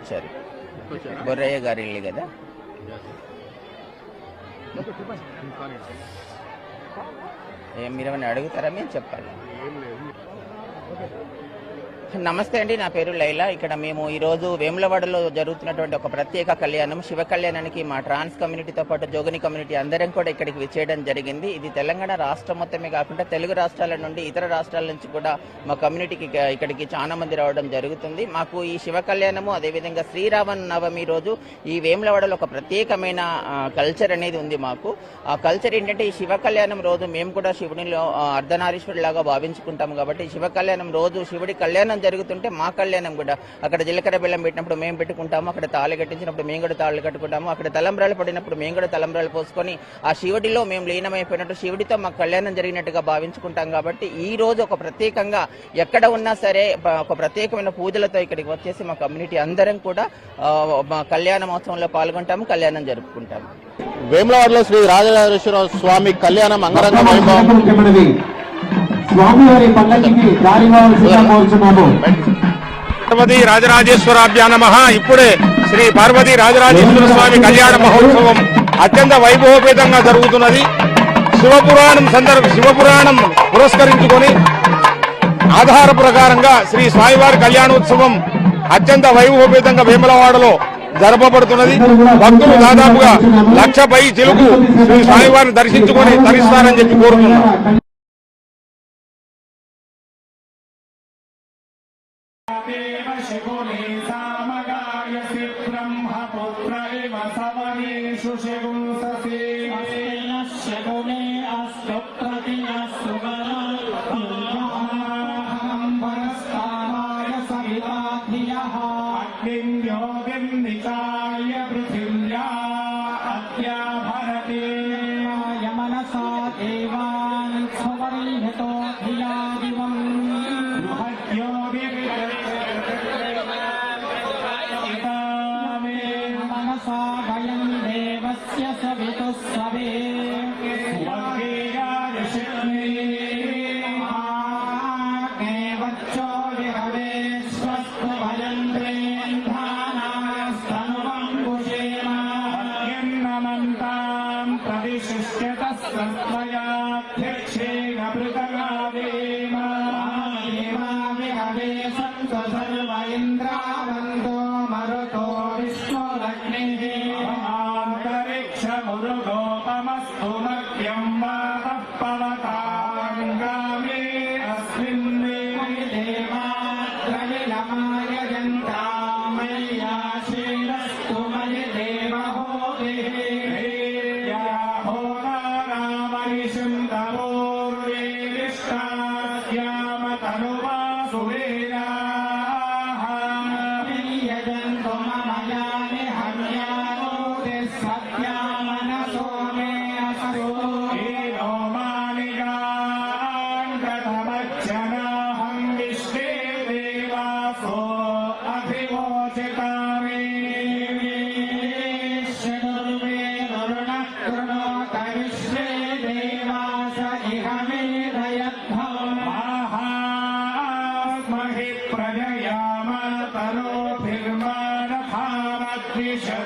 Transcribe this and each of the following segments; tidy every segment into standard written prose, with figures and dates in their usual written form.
వచ్చారు. బొర్రయ్య గారి ఇల్లు కదా. మీరేమైనా అడుగుతారా? మేము చెప్పాలి. నమస్తే అండి, నా పేరు లైలా. ఇక్కడ మేము ఈరోజు వేములవాడలో జరుగుతున్నటువంటి ఒక ప్రత్యేక కళ్యాణం, శివ కళ్యాణానికి మా ట్రాన్స్ కమ్యూనిటీతో పాటు జోగిని కమ్యూనిటీ అందరం కూడా ఇక్కడికి విచ్చేయడం జరిగింది. ఇది తెలంగాణ రాష్ట్రం మొత్తమే కాకుండా తెలుగు రాష్ట్రాల నుండి ఇతర రాష్ట్రాల నుంచి కూడా మా కమ్యూనిటీకి ఇక్కడికి చాలా మంది రావడం జరుగుతుంది. మాకు ఈ శివ కళ్యాణము అదేవిధంగా శ్రీరామ నవమి రోజు ఈ వేములవాడలో ఒక ప్రత్యేకమైన కల్చర్ అనేది ఉంది మాకు. ఆ కల్చర్ ఏంటంటే, ఈ శివ కళ్యాణం రోజు మేము కూడా శివునిలో అర్ధనారీశ్వరులాగా భావించుకుంటాము. కాబట్టి శివ కళ్యాణం రోజు శివుడి కళ్యాణం జరుగుతుంటే మా కళ్యాణం కూడా అక్కడ జీలకర్ర బెల్లం పెట్టినప్పుడు మేము పెట్టుకుంటాము, అక్కడ తాళి కట్టించినప్పుడు మేము కూడా తాళ్ళు కట్టుకుంటాము, అక్కడ తలంబ్రాలు పడినప్పుడు మేము కూడా తలంబ్రాలు పోసుకొని ఆ శివుడిలో మేము లీనమైపోయినట్టు శివుడితో మాకు కళ్యాణం జరిగినట్టుగా భావించుకుంటాం. కాబట్టి ఈ రోజు ఒక ప్రత్యేకంగా ఎక్కడ ఉన్నా సరే ఒక ప్రత్యేకమైన పూజలతో ఇక్కడికి వచ్చేసి మా కమ్యూనిటీ అందరం కూడా మా కళ్యాణ మహోత్సవంలో పాల్గొంటాము, కళ్యాణం జరుపుకుంటాము. వేములవాడలో శ్రీ రాజరాజేశ్వర స్వామి కళ్యాణం అంగరంగ వైభవం పార్వతీ రాజరాజేశ్వరాభ్యా నమః. ఇప్పుడే శ్రీ పార్వతీ రాజరాజేశ్వర స్వామి కళ్యాణ మహోత్సవం అత్యంత వైభవపేతంగా జరుగుతున్నది. శివపురాణం పురస్కరించుకొని ఆధార ప్రకారంగా శ్రీ స్వామివారి కళ్యాణోత్సవం అత్యంత వైభవపేతంగా వేములవాడలో జరపబడుతున్నది. భక్తులు దాదాపుగా 1,00,000 పై చిలుకు శ్రీ స్వామివారిని దర్శించుకొని తరిస్తారని చెప్పి కోరుతున్నారు. Krishna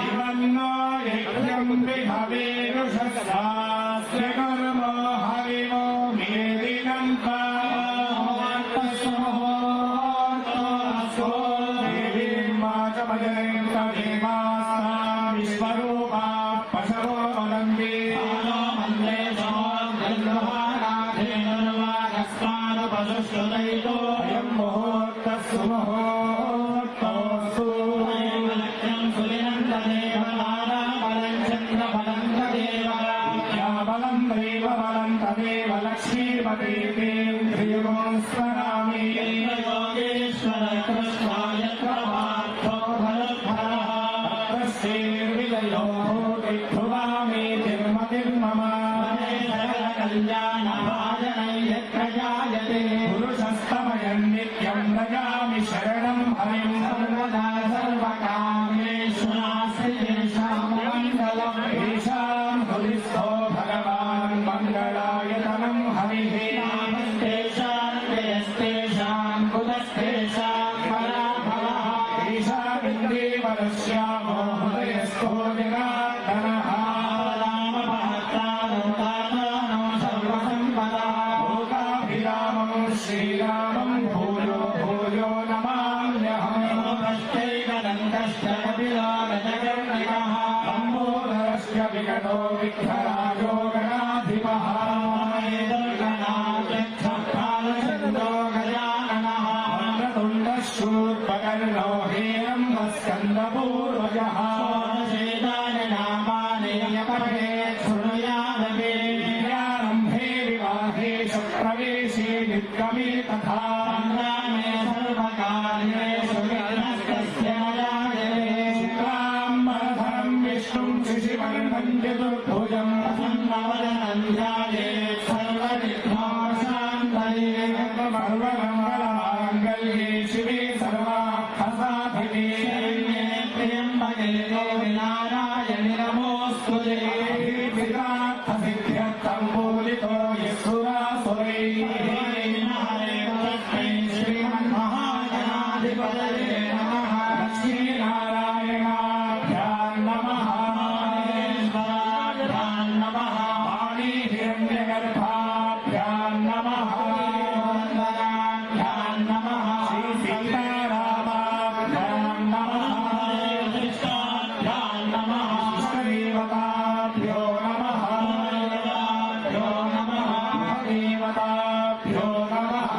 इवन्नो यज्ञं विभवेरुषस्वास्य कर्म हरिवो मेदिनं विश्वरूपा पशवो वदन्ति अयं मुहूर्तः सुमुहूर्तोऽस्तु बलं दैवबलं तदेव लक्ष्मीपतिन्द्रियो स्मरामि योगेश्वर कृष्णाय कृपार्थो भरद्भरः ध्रुवामि तिर्मतिर्मम कल्याणभाजनै यत्र जायते पुरुषस्तमयं नित्यं व्रजामि शरणं हरिं सर्वदा सर्वकामेषु नास्ति येषां मङ्गलम् येषां हृदिस्थो भगवान् मङ्गलायतनं हरिः नामस्तेषां तेस्तेषां कुलस्तेषां पराभवः येषामिन्द्रियवरस्यामो हृदयस्थो जनार्दनः श्रीरामं भूयो भूयो नमाम्यहम् लम्बोदरस्य विगतो विघ्नराजो गणाधिपः वक्रतुण्डशूर्पकर्णो हेरम्बः स्कन्दपूर्वजः शृणुयारम्भे विवाहे प्रवेशे निर्गमे तथा सर्वकार्येषु शुक्लाम्बरधरं विष्णुं शिशिवर्णं चतुर्भुजं प्रसन्नवदनं ध्यायेत् सर्वविघ्नोपशान्तये सर्वमङ्गलमाङ्गल्ये शिवे सर्वार्थसाधिके त्र्यम्बके गौरि नारायणि नमोऽस्तुते सिद्ध्यर्थं पूजितो यस्सुरासुरैः श्रीमन्महागणाधिपतये नमः लक्ष्मीनारायणाभ्यां नमः ईश्वराभ्यां नमः वाणीहिरण्यगर्भाभ्यां नमः वन्दनाभ्यां नमः श्रीसीतारामाभ्यां नमः कृष्णाभ्यां नमः इष्टदेवताभ्यो नमः देवताभ्यो नमः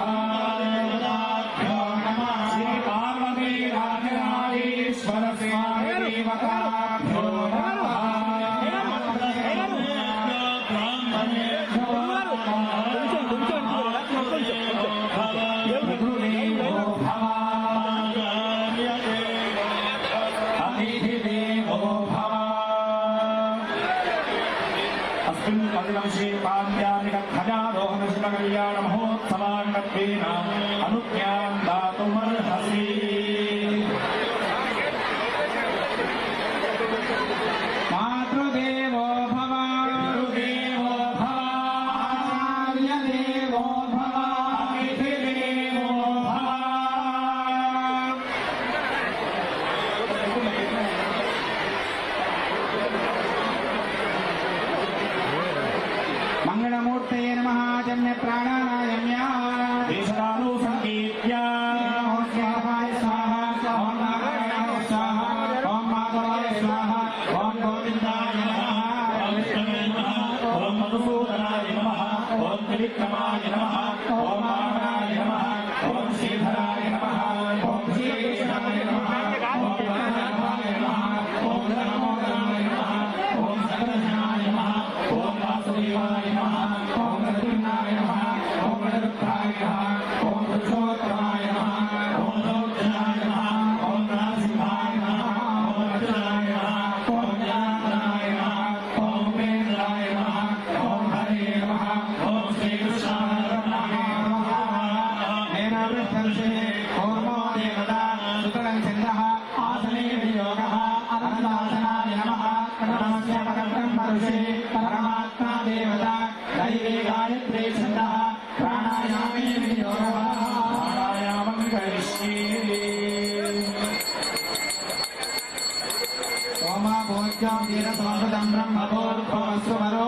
श्री पार्वती राजराजेश्वर स्वामी देवताभ्यो नमः पितृदेवो भव अतिथिदेवो भव अस्मिन् कविवंशे पाद्यादिकध्वजारोहणशिवकल्याणमहोत्सवाङ्गत्वेन अनुज्ञां दातुमर्हसि मातृदेवो भव पितृदेवो भव आचार्यदेवो भव अतिथिदेवो भव मंगलमूर्तये नमः जन्य प्राणानायम्या देशदानु संकीर्त्या ओम स्वाहाय स्वाहा ओम नारायणाय स्वाहा ओम माधवाय स्वाहा ओम गोविंदाय नमः ओम विष्णवे नमः ओम मधुसूदनाय नमः ओम त्रिविक्रमाय नमः ओम वामनाय नमः ओम श्रीधराय नमः ओम श्रीकृष्णाय नमः ओम वामनाय नमः ओम धर्मोदराय नमः ओम सकलजनाय नमः ओम वासुदेवाय नमः ओम रघुनाय नमः ओम रुद्राय नमः ओम पुरुषोत्तमाय नमः ओम रौद्राय नमः ओम नरसिंहाय नमः ओम अर्जुनाय नमः ओम जनार्दनाय नमः ओम उपेन्द्राय नमः ओम हरे नमः ओम श्रीकृष्णाय नमः नेनावृद्धर्षे ओमो देवता सुतलं चन्द्रः आसने वियोगः अनन्तासनाय नमः नमस्य परब्रह्म ऋषे परमात्मा देवता दैवे गायत्रे छन्दः प्राणायामे वियोगः प्राणायामं करिष्ये वाक्यं वीरसोमृतं ब्रह्मभूर्भुवस्सुवरो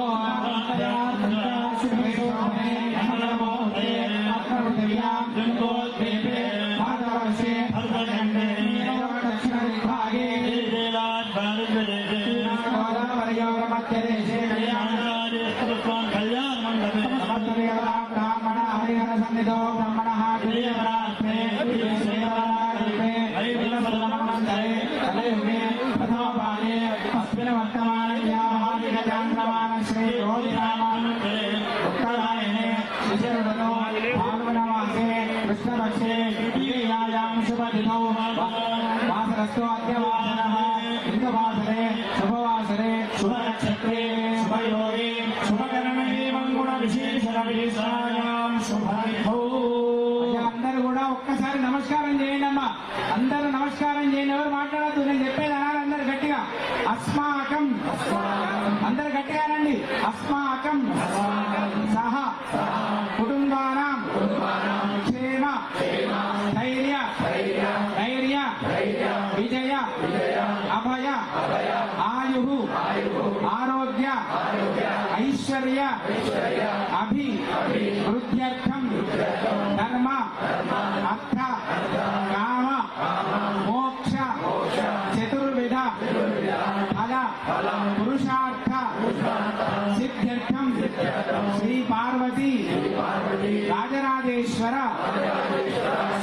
ब्राह्मण हरिहर सन्निधो ब्रह्मणः प्रथमपादे अस्मिन् वर्तमानयामादिगजाङ्गमान श्री रोहिणामान उत्तरायणे शिशिरऋतौ फाल्गुनमासे कृष्णपक्षे द्वितीयायां शुभतिथौ वासरस्तु अद्य वासरः लिङ्गवासरे शुभवासरे शुभनक्षत्रे शुभयोगे शुभकरणे मंगुणविशेषणविशेषायां शुभतिथौ అందరూ కూడా ఒక్కసారి నమస్కారం చేయండి అమ్మా. అందరూ నమస్కారం చేయండి. ఎవరు మాట్లాడద్దు. నేను చెప్పేది అనాలి అందరు గట్టిగా. అస్మాకం అందరు గట్టిగానండి. అస్మాకం సహ కుటుంబానాం క్షేమ ధైర్య విజయ అభయ ఆయు ఆరోగ్య ఐశ్వర్య అభివృద్ధ్యర్థం ధర్మ అర్థ కామ మోక్ష చతుర్విధ ఫల పురుషార్థ సిద్ధ్యర్థం శ్రీ పార్వతీ రాజరాజేశ్వర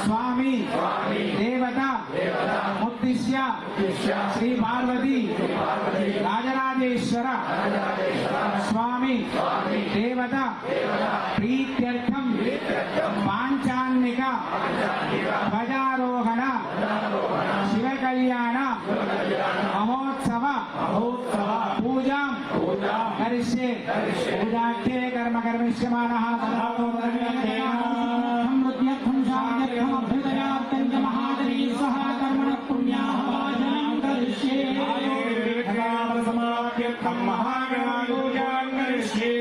స్వామి దేవత ఉద్దిశ్య శ్రీ పార్వతీ రాజరాజేశ్వర స్వామి దేవత ప్రీత్యర్థం పాంచాన్నిక ధ్వజారోహణ శివ కళ్యాణ మహోత్సవ పూజాం కరిష్యే పూజాఖ్యే కర్మ కర్మిష్యమానః సమృద్ధ్యర్థం శాంత్యర్థం అభ్యుదయార్థం చ మహాదరీ సహ కర్మణః పుణ్యాః వాచనం కరిష్యే సమాప్త్యర్థం మహాగణాపూజాం కరిష్యే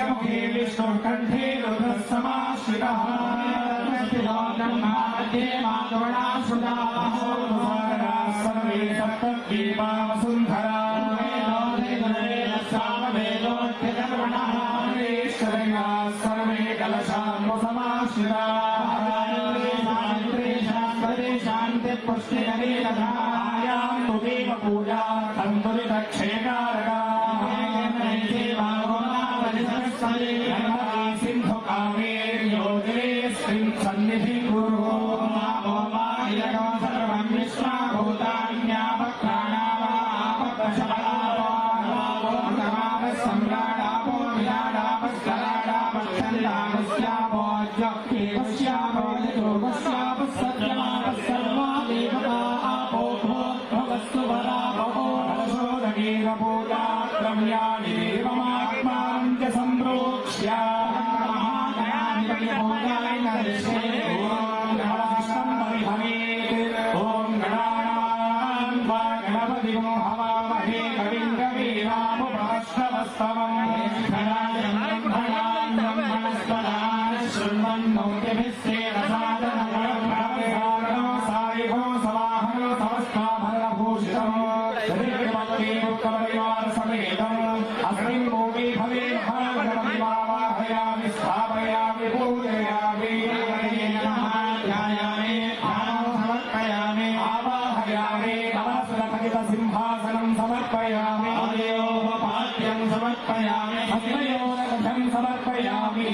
मुखे विष्णु कंठे रुद्र समाश्रितः सर्वे सप्तद्वीपा वसुन्धरा सर्वे कलशान्मुसमाश्रिता शान्ति पुष्टिकरी तथायां तु देव पूजा तन्दुरितक्षयकारका सिंधु कावेर्योगे सन्निधि गुरु सर्वं विश्वाभूतान्यापक्राणापो सर्वा देवता आपो भवस्तु वरापो पूजाक्रम्यानि देवमात्मानं च सम्प्रोक्ष्य ओम गणानां वा गणपतिं हवामहे कविं कवीनामुपमश्रवस्तमम् ब्रह्मणस्पदान् शृण्वन्नोतिभिस्तेन सादनं सायुधो समाहनो समस्ताभरणभूषितम् परिवार समेतम् अस्मिन् भूमि भवे महागणपतिमावाहयामि स्थापयामि पूजयामि ध्यायामि समर्पयामि आवाहयामि नवसुरखचित सिंहासनं समर्पयामि आदयोः पाद्यं समर्पयामि हस्तयोरघं समर्पयामि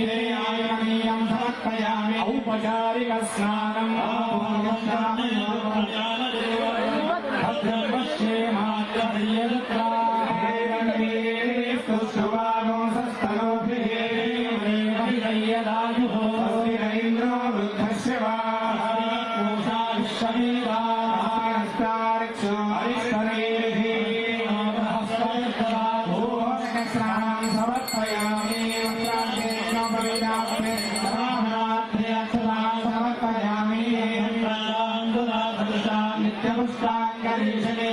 आयनीयं समर्पयामि औपचारिक स्नानं इंद्रो वृद्धस्य समर्पयामि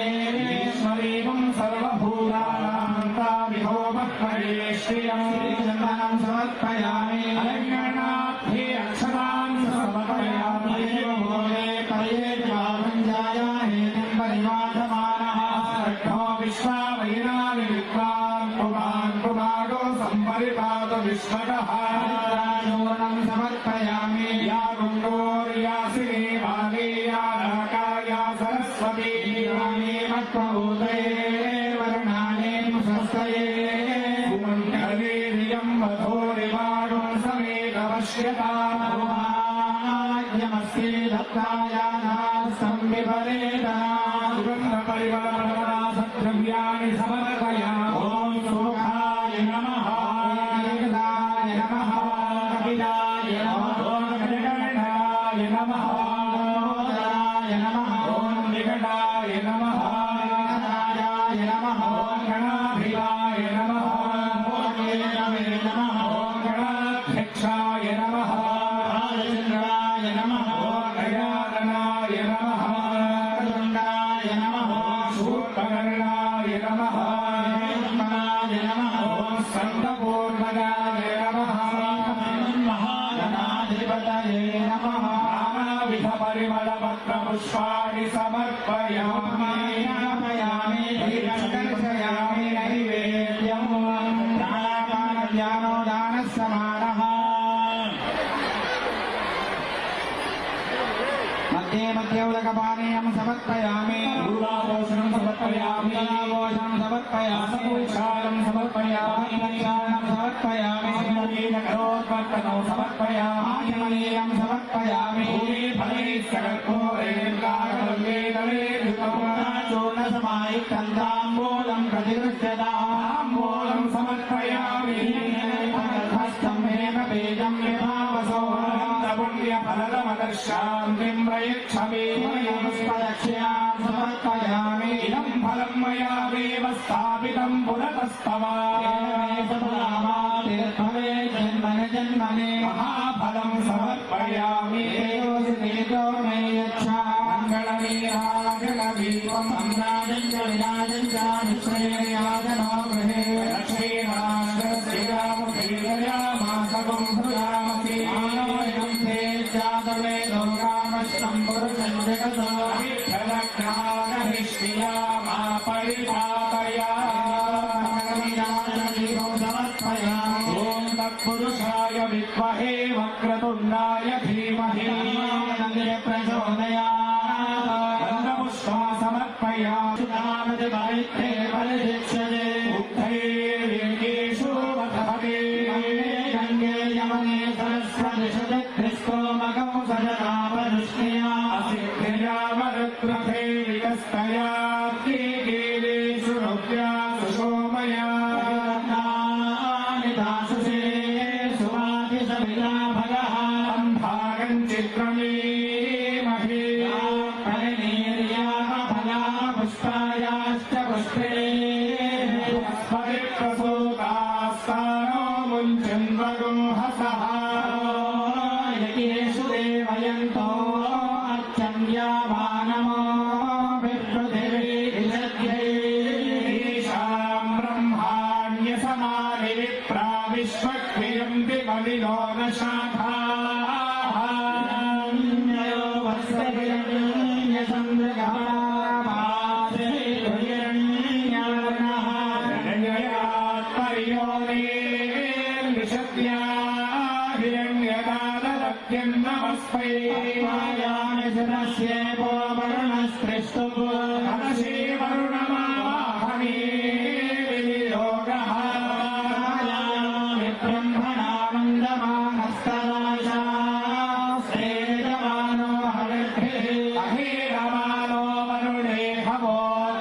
नित्यपुष्टाङ्गरीशनेश्वरीं सर्वभूतानां समर्पयामि अलङ्करणार्थे अक्षरान् समर्पयामि परिये परिये नमस्ते दत्तायानास्तं विपरेता सुगन्धपरिमलप्रदासद्रव्याणि समर्पयामि ॐ सुमुखाय नमः एकदाय नमः कपिलाय नमः ॐ गणगणाय नमः ॐ नमः ॐ निकटाय नमः गणाय नमः ॐ गणाभिलाय नमः नमः ॐ गणाध्यक्षाय नमः राजचन्द्राय नमः ॐ गजाननाय नमः गरुडाय नमः ॐ शूर्पकर्णाय नमः हेमन्ताय नमः ॐ स्कन्दपूर्वजाय नमः महागणाधिपतये नमः नानाविधपरिमलपत्रपुष्पाणि समर्पयामि दर्शयामि नैवेद्यं ज्ञानोदानः समानः मध्ये मध्ये उदकपानीयं समर्पयामि दूराभूषणं समर्पयामि दूराभूषणं समर्पयामि विशालं समर्पयामि विशालं समर्पयामि नगरोत्पत्तनं समर्पयामि मनीयं समर्पयामि भूमि फले सकर्पूरेन्द्रागले चूर्णसमायुक्तं ताम्बूलं प्रतिगृह्यताम्बूलं समर्पयामि हस्तं हेमबीजं विभावसो पुण्यफलदमदर्शान्तिं प्रयच्छमि पुष्पदक्ष्यां समर्पयामि इदं फलं मया देव स्थापितं पुरतस्तव जन्मने महाफलं समर्पयामि देवो मे यच्छा मङ्गलवीराजनदीपं राजञ्च विराजञ्च विश्रेयाजनो गृहे लक्ष्मीनाथश्रीरामप्रिययामासकं भुजामसि आनवयं ते जातवे लोकामष्टं पुरुषं जगतो विठ्ठलज्ञानहिष्टिया मा परिपातया समर्पयामि ॐ तत्पुरुषाय विद्महे वक्रतुण्डाय धीमहि प्रचोदयात् पुष्पं समर्पयामि नामदिवैत्रे परिदीक्षते उद्धैर्येषु वधते गङ्गे यमुने सरस्वति शतद्रिस्तोमकं सजनामनुष्ण्या सिद्धिया मरुद्रथे विकस्तया कीलेषु रुद्र्या सुशोमया दासुषे सुवातिशविलाभगः भागं चित्रमे महे परिणीर्यामफला पुष्पायाश्च पुष्पे परिप्रसूतास्तानो मुञ्चन्वगुंहसः यकेषु देवयन्तो अर्चन्यावानमो विपृथिवीशां ब्रह्माण्यसमानि विप्रा विश्वक्रियन्ति बलिनो न शाखाः नमस्मै जनस्येवो वरुणस्पृष्टो हरसि वरुणमावाहने विनियोगः ब्रह्मणा वन्दमानस्तराशा श्रेयमानो हविर्भिः अहीरमानो वरुणे हवो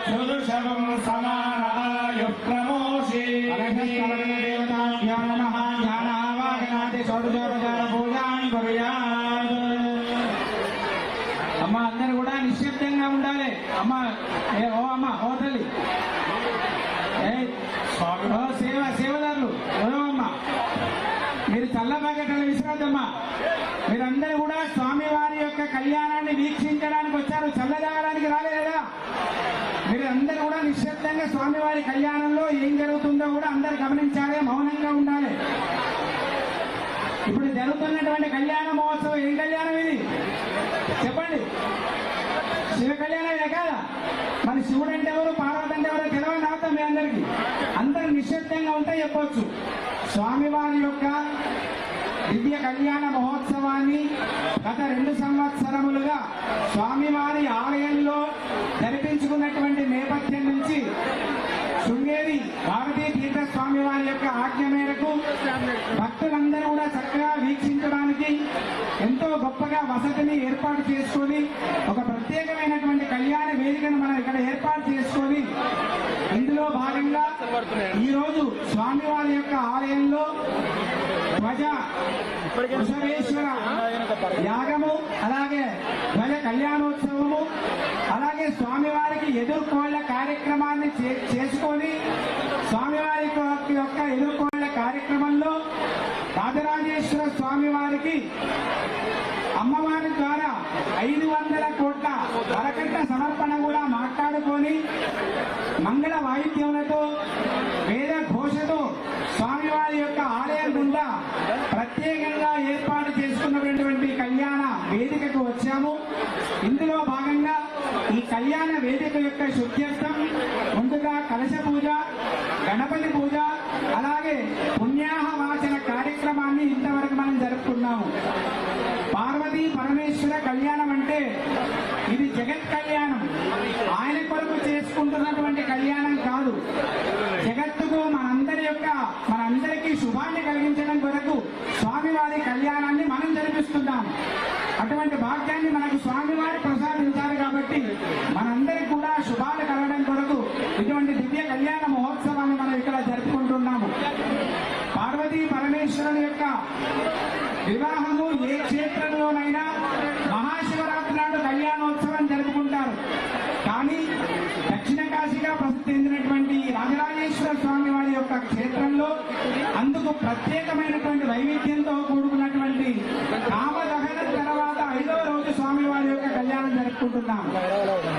सुदुषवं समानायुः प्रमोषे देवताभ्यो नमः ध्यानावाहनाति षोडशोपचार पूजानि कुर्यात् అమ్మ అందరూ కూడా నిశ్శబ్దంగా ఉండాలి అమ్మ ఓ అమ్మ ఓ తల్లి ఓ సేవదారులు అమ్మ మీరు చల్లబాగటల విశ్రాంతమ్మా మీరందరూ కూడా స్వామివారి యొక్క కళ్యాణాన్ని వీక్షించడానికి వచ్చారు, చల్లదాగడానికి రాలేదా? మీరందరూ కూడా నిశ్శబ్దంగా స్వామివారి కళ్యాణంలో ఏం జరుగుతుందో కూడా అందరు గమనించాలి, మౌనంగా ఉండాలి. ఇప్పుడు జరుగుతున్నటువంటి కళ్యాణ మహోత్సవం ఏం కళ్యాణం ఇది చెప్పండి? శివ కళ్యాణమే కదా? మరి శివుడు అంటే ఎవరు, పార్వతి అంటే ఎవరు తెలవని అవుతాం మీ అందరికీ. అందరూ నిశ్శబ్దంగా ఉంటే చెప్పొచ్చు. స్వామివారి యొక్క దివ్య కళ్యాణ మహోత్సవాన్ని గత 2 సంవత్సరములుగా స్వామివారి ఆలయంలో జరిపించుకున్నటువంటి నేపథ్యం నుంచి శృంగేరి భారతీ తీర్థ స్వామి వారి యొక్క ఆజ్ఞ మేరకు భక్తులందరూ కూడా చక్కగా వీక్షించడానికి ఎంతో గొప్పగా వసతిని ఏర్పాటు చేసుకొని ఒక ప్రత్యేకమైనటువంటి కళ్యాణ వేదికను మనం ఇక్కడ ఏర్పాటు చేసుకొని ఇందులో భాగంగా ఈరోజు స్వామివారి యొక్క ఆలయంలో ధ్వజ వృషభేశ్వర యాగము, అలాగే ధ్వజ కళ్యాణోత్సవము, అలాగే స్వామివారికి ఎదుర్కోళ్ల కార్యక్రమాన్ని చేసుకొని స్వామివారి యొక్క ఎదుర్కోళ్ల కార్యక్రమంలో రాజరాజేశ్వర స్వామి వారికి అమ్మవారి ద్వారా 500 కోట్ల వరకట్న సమర్పణ కూడా మాట్లాడుకొని మంగళ వాయిద్యములతో వేద ఘోషతో స్వామివారి యొక్క ఆలయం గుండా ప్రత్యేకంగా ఏర్పాటు చేసుకున్నటువంటి కళ్యాణ వేదికకు వచ్చాము. ఇందులో భాగంగా ఈ కళ్యాణ వేదిక యొక్క శుద్ధ్యర్థం ముందుగా కలశ పూజ, గణపతి పూజ, అలాగే పుణ్యాహవాచన కార్యక్రమాన్ని ఇంతవరకు మనం జరుపుకున్నాము. పార్వతీ పరమేశ్వర కళ్యాణం అంటే ఇది జగత్ కళ్యాణం. ఆయన కొరకు చేసుకుంటున్నటువంటి కళ్యాణం కాదు. జగత్తుకు మనందరికీ శుభాన్ని కలిగించడం కొరకు స్వామివారి కళ్యాణాన్ని మనం జరిపిస్తున్నాం. అటువంటి భాగ్యాన్ని మనకు స్వామివారి ప్రసాదించారు కాబట్టి మనందరికీ కూడా శుభాలు కలగడం కొరకు ఇటువంటి దివ్య కళ్యాణ మహోత్సవాన్ని మనం ఇక్కడ జరుపుకుంటున్నాము. పార్వతీ పరమేశ్వరుని యొక్క వివాహము ఏ క్షేత్రంలోనైనా మహాశివరాత్రి నాడు కళ్యాణోత్సవం జరుపుకుంటారు. కానీ దక్షిణ కాశీగా ప్రసిద్ధి చెందినటువంటి రాజరాజేశ్వర స్వామి వారి యొక్క క్షేత్రంలో అందుకు ప్రత్యేకమైనటువంటి వైవిధ్యంతో కూడుకున్నటువంటి కామదహనం తర్వాత 5వ రోజు స్వామి వారి యొక్క కళ్యాణం జరుపుకుంటున్నాం.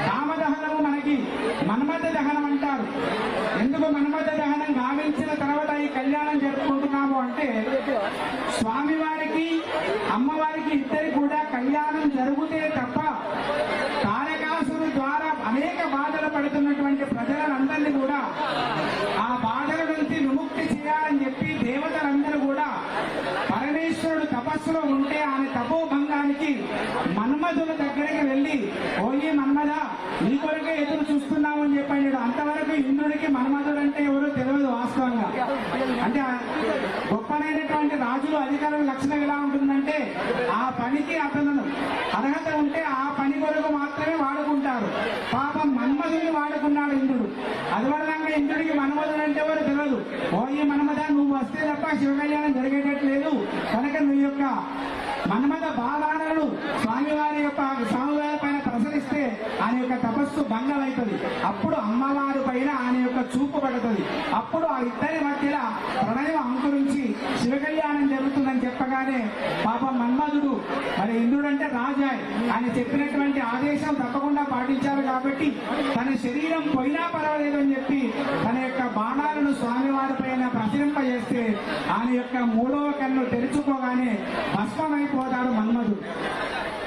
కామదహనము మనకి మన్మథ దహనం అంటారు. ఎందుకు మన్మథ దహనం గావించిన తర్వాత ఈ కళ్యాణం జరుపుకుంటున్నాము అంటే స్వామివారికి అమ్మవారికి ఇద్దరికి కూడా కళ్యాణం జరిగితే తప్ప తారకాసురు ద్వారా అనేక బాధలు పడుతున్నటువంటి ప్రజలందరినీ కూడా ఆ బాధల నుంచి విముక్తి చేయాలని చెప్పి దేవతలందరూ కూడా పరమేశ్వరుడు తపస్సులో ఉంటే ఆయన తపోభంగానికి మన్మధుల దగ్గరికి వెళ్లి ఓయి మన్మధ నీ కొరకే ఎదురు చూస్తున్నామని చెప్పాడు. అంతవరకు ఇంద్రుడికి మన్మధుడు అంటే ఎవరో తెలియదు వాస్తవంగా. అంటే గొప్పనైనటువంటి రాజులు అధికారుల లక్షణం ఎలా ఉంటుందంటే ఆ పనికి అతను అర్హత ఉంటే ఆ పని కొరకు మాత్రమే వాడుకుంటారు. పాపం మన్మధుడిని వాడుకున్నాడు ఇంద్రుడు. అదివరదంగా ఇంద్రుడికి మన్మధుడు అంటే ఎవరు తెలియదు. ఓయి మన్మధ నువ్వు వస్తే తప్ప శివ కళ్యాణం జరిగేటట్లేదు కనుక నీ యొక్క మన్మథ బాలాలను స్వామివారి పైన ప్రసరిస్తే ఆయన యొక్క తపస్సు భంగం అవుతుంది. అప్పుడు అమ్మవారి పైన ఆయన యొక్క చూపు పడుతుంది. అప్పుడు ఆ ఇద్దరి మధ్యలో ప్రణయం అంకురించి శివ కళ్యాణం జరుగుతుందని చెప్పగానే పాపం మన్మధుడు మరి ఇంద్రుడు అంటే రాజాయ్ ఆయన చెప్పినటువంటి ఆదేశం తప్పకుండా పాటించారు కాబట్టి తన శరీరం పోయినా పర్వాలేదు అని చెప్పి తన యొక్క బాణాలను స్వామివారి పైన ప్రసరింపజేస్తే ఆయన యొక్క 3వ కన్ను తెరుచుకోగానే భస్మమైపోతాడు మన్మధుడు.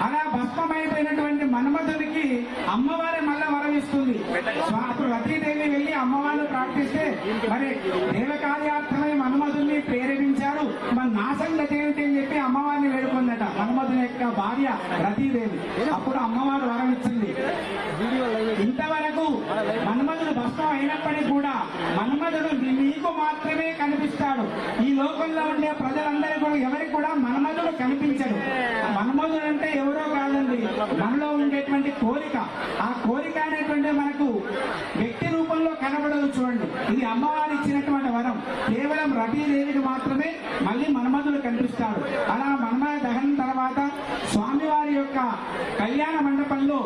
అలా భస్మమైపోయినటువంటి మన్మధుడికి అమ్మవారి మళ్ళా వరమిస్తుంది. అప్పుడు రతీదేవి వెళ్లి అమ్మవారిని ప్రార్థిస్తే మరి దేవకార్యార్థమై మన్మధుడిని ప్రేరేపించారు. మరి నా సంగతి ఏమిటి అని చెప్పి అమ్మవారిని వేడుకుందట మన్మధుని యొక్క భార్య రతీదేవి. అప్పుడు అమ్మవారు వరం ఇచ్చింది. ఇంతవరకు మన్మధుడు భస్మం అయినప్పటికీ కూడా మన్మధుడు నీకు మాత్రమే కనిపిస్తాడు. ఈ లోకంలో ఉండే ప్రజలందరికీ కూడా ఎవరికి కూడా మన్మధుడు కనిపించడు. మన్మధుడు అంటే ఎవరో కాదండి, మనలో ఉండేటువంటి కోరిక. ఆ కోరిక అనేటువంటి మనకు వ్యక్తి రూపంలో కనబడదు. చూడండి, ఇది అమ్మవారు ఇచ్చినటువంటి వరం. కేవలం రతీదేవికి మాత్రమే మళ్ళీ మన్మధుడు కనిపిస్తాడు. అలా మన్మథ దహనం తర్వాత స్వామివారి యొక్క కళ్యాణ మండపంలో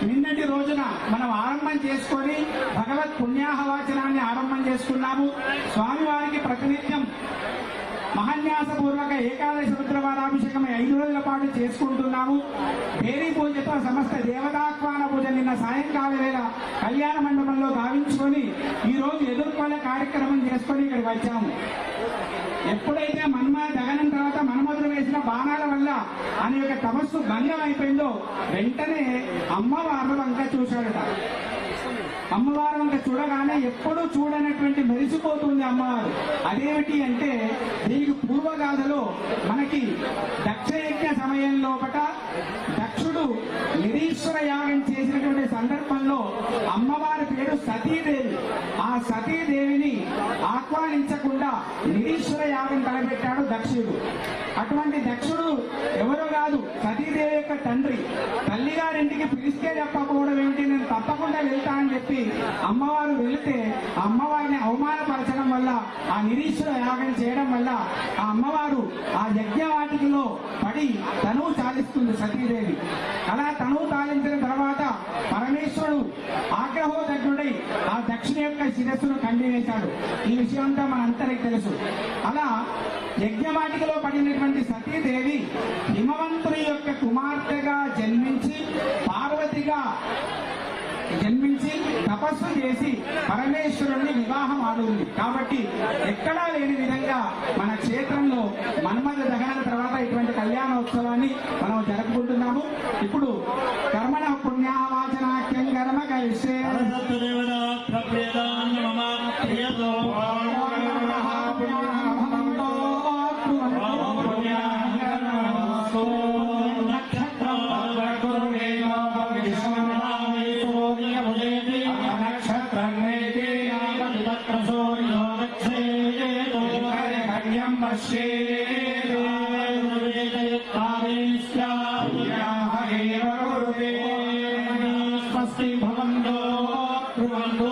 నిన్నటి రోజున మనం ఆరంభం చేసుకొని భగవత్ పుణ్యాహవాచనాన్ని ఆరంభం చేసుకున్నాము. స్వామివారికి ప్రతినిత్యం మహాన్యాసపూర్వక ఏకాదశి రుద్రవారాభిషేకం 5 రోజుల పాటు చేసుకుంటున్నాము. దేవీ పూజతో సమస్త దేవతాహ్వాన పూజ నిన్న సాయంకాల వేళ కళ్యాణ మండపంలో గావించుకొని ఈ రోజు ఎదుర్కొనే కార్యక్రమం చేసుకొని ఇక్కడికి వచ్చాము. ఎప్పుడైతే మన్మథ దహనం తర్వాత మన్మధుడు వేసిన బాణాల వల్ల ఆయన యొక్క తపస్సు భంగం అయిపోయిందో వెంటనే అమ్మవారు వంక చూశాడట. అమ్మవారు వంక చూడగానే ఎప్పుడూ చూడనటువంటి మెరిసిపోతుంది అమ్మవారు. అదేమిటి అంటే దీనికి పూర్వగాథలో మనకి దక్షయజ్ఞ సమయం లోపట దక్షుడు నిరీశ్వర యాగం చేసినటువంటి సందర్భంలో అమ్మవారి పేరు సతీదేవి. సతీదేవిని ఆహ్వానించకుండా నిరీశ్వర యాగం తలపెట్టాడు దక్షుడు. అటువంటి దక్షుడు ఎవరో కాదు, సతీదేవి యొక్క తండ్రి. తల్లిగారింటికి పిలిస్తే చెప్పకపోవడం ఏమిటి, నేను తప్పకుండా వెళ్తా అని చెప్పి అమ్మవారు వెళితే ఆ అమ్మవారిని అవమానపరచడం వల్ల, ఆ నిరీశ్వర యాగం చేయడం వల్ల ఆ అమ్మవారు ఆ యజ్ఞవాటికలో పడి తనువు చాలిస్తుంది సతీదేవి. అలా తనువు చాలించిన తర్వాత పరమేశ్వరుడు ఆగ్రహోదగ్నుడై ఆ దక్షిణ యొక్క శిరస్సును ఖండివేశాడు. ఈ విషయం అంతా మనందరికీ తెలుసు. అలా యజ్ఞవాటికలో పడినటువంటి సతీదేవి హిమవంతుని యొక్క కుమార్తెగా జన్మించి పార్వతిగా జన్మించి తపస్సు చేసి పరమేశ్వరుణ్ణి వివాహం ఆడుంది. కాబట్టి ఎక్కడా లేని విధంగా మన క్షేత్రంలో మన్మథ దహనం తర్వాత ఇటువంటి కళ్యాణోత్సవాన్ని మనం జరుపుకుంటున్నాము. ఇప్పుడు కర్మణ పుణ్యావాచనాఖ్యం కర్మ కలిసే స్వస్తి భవంతో ధ్రువంతో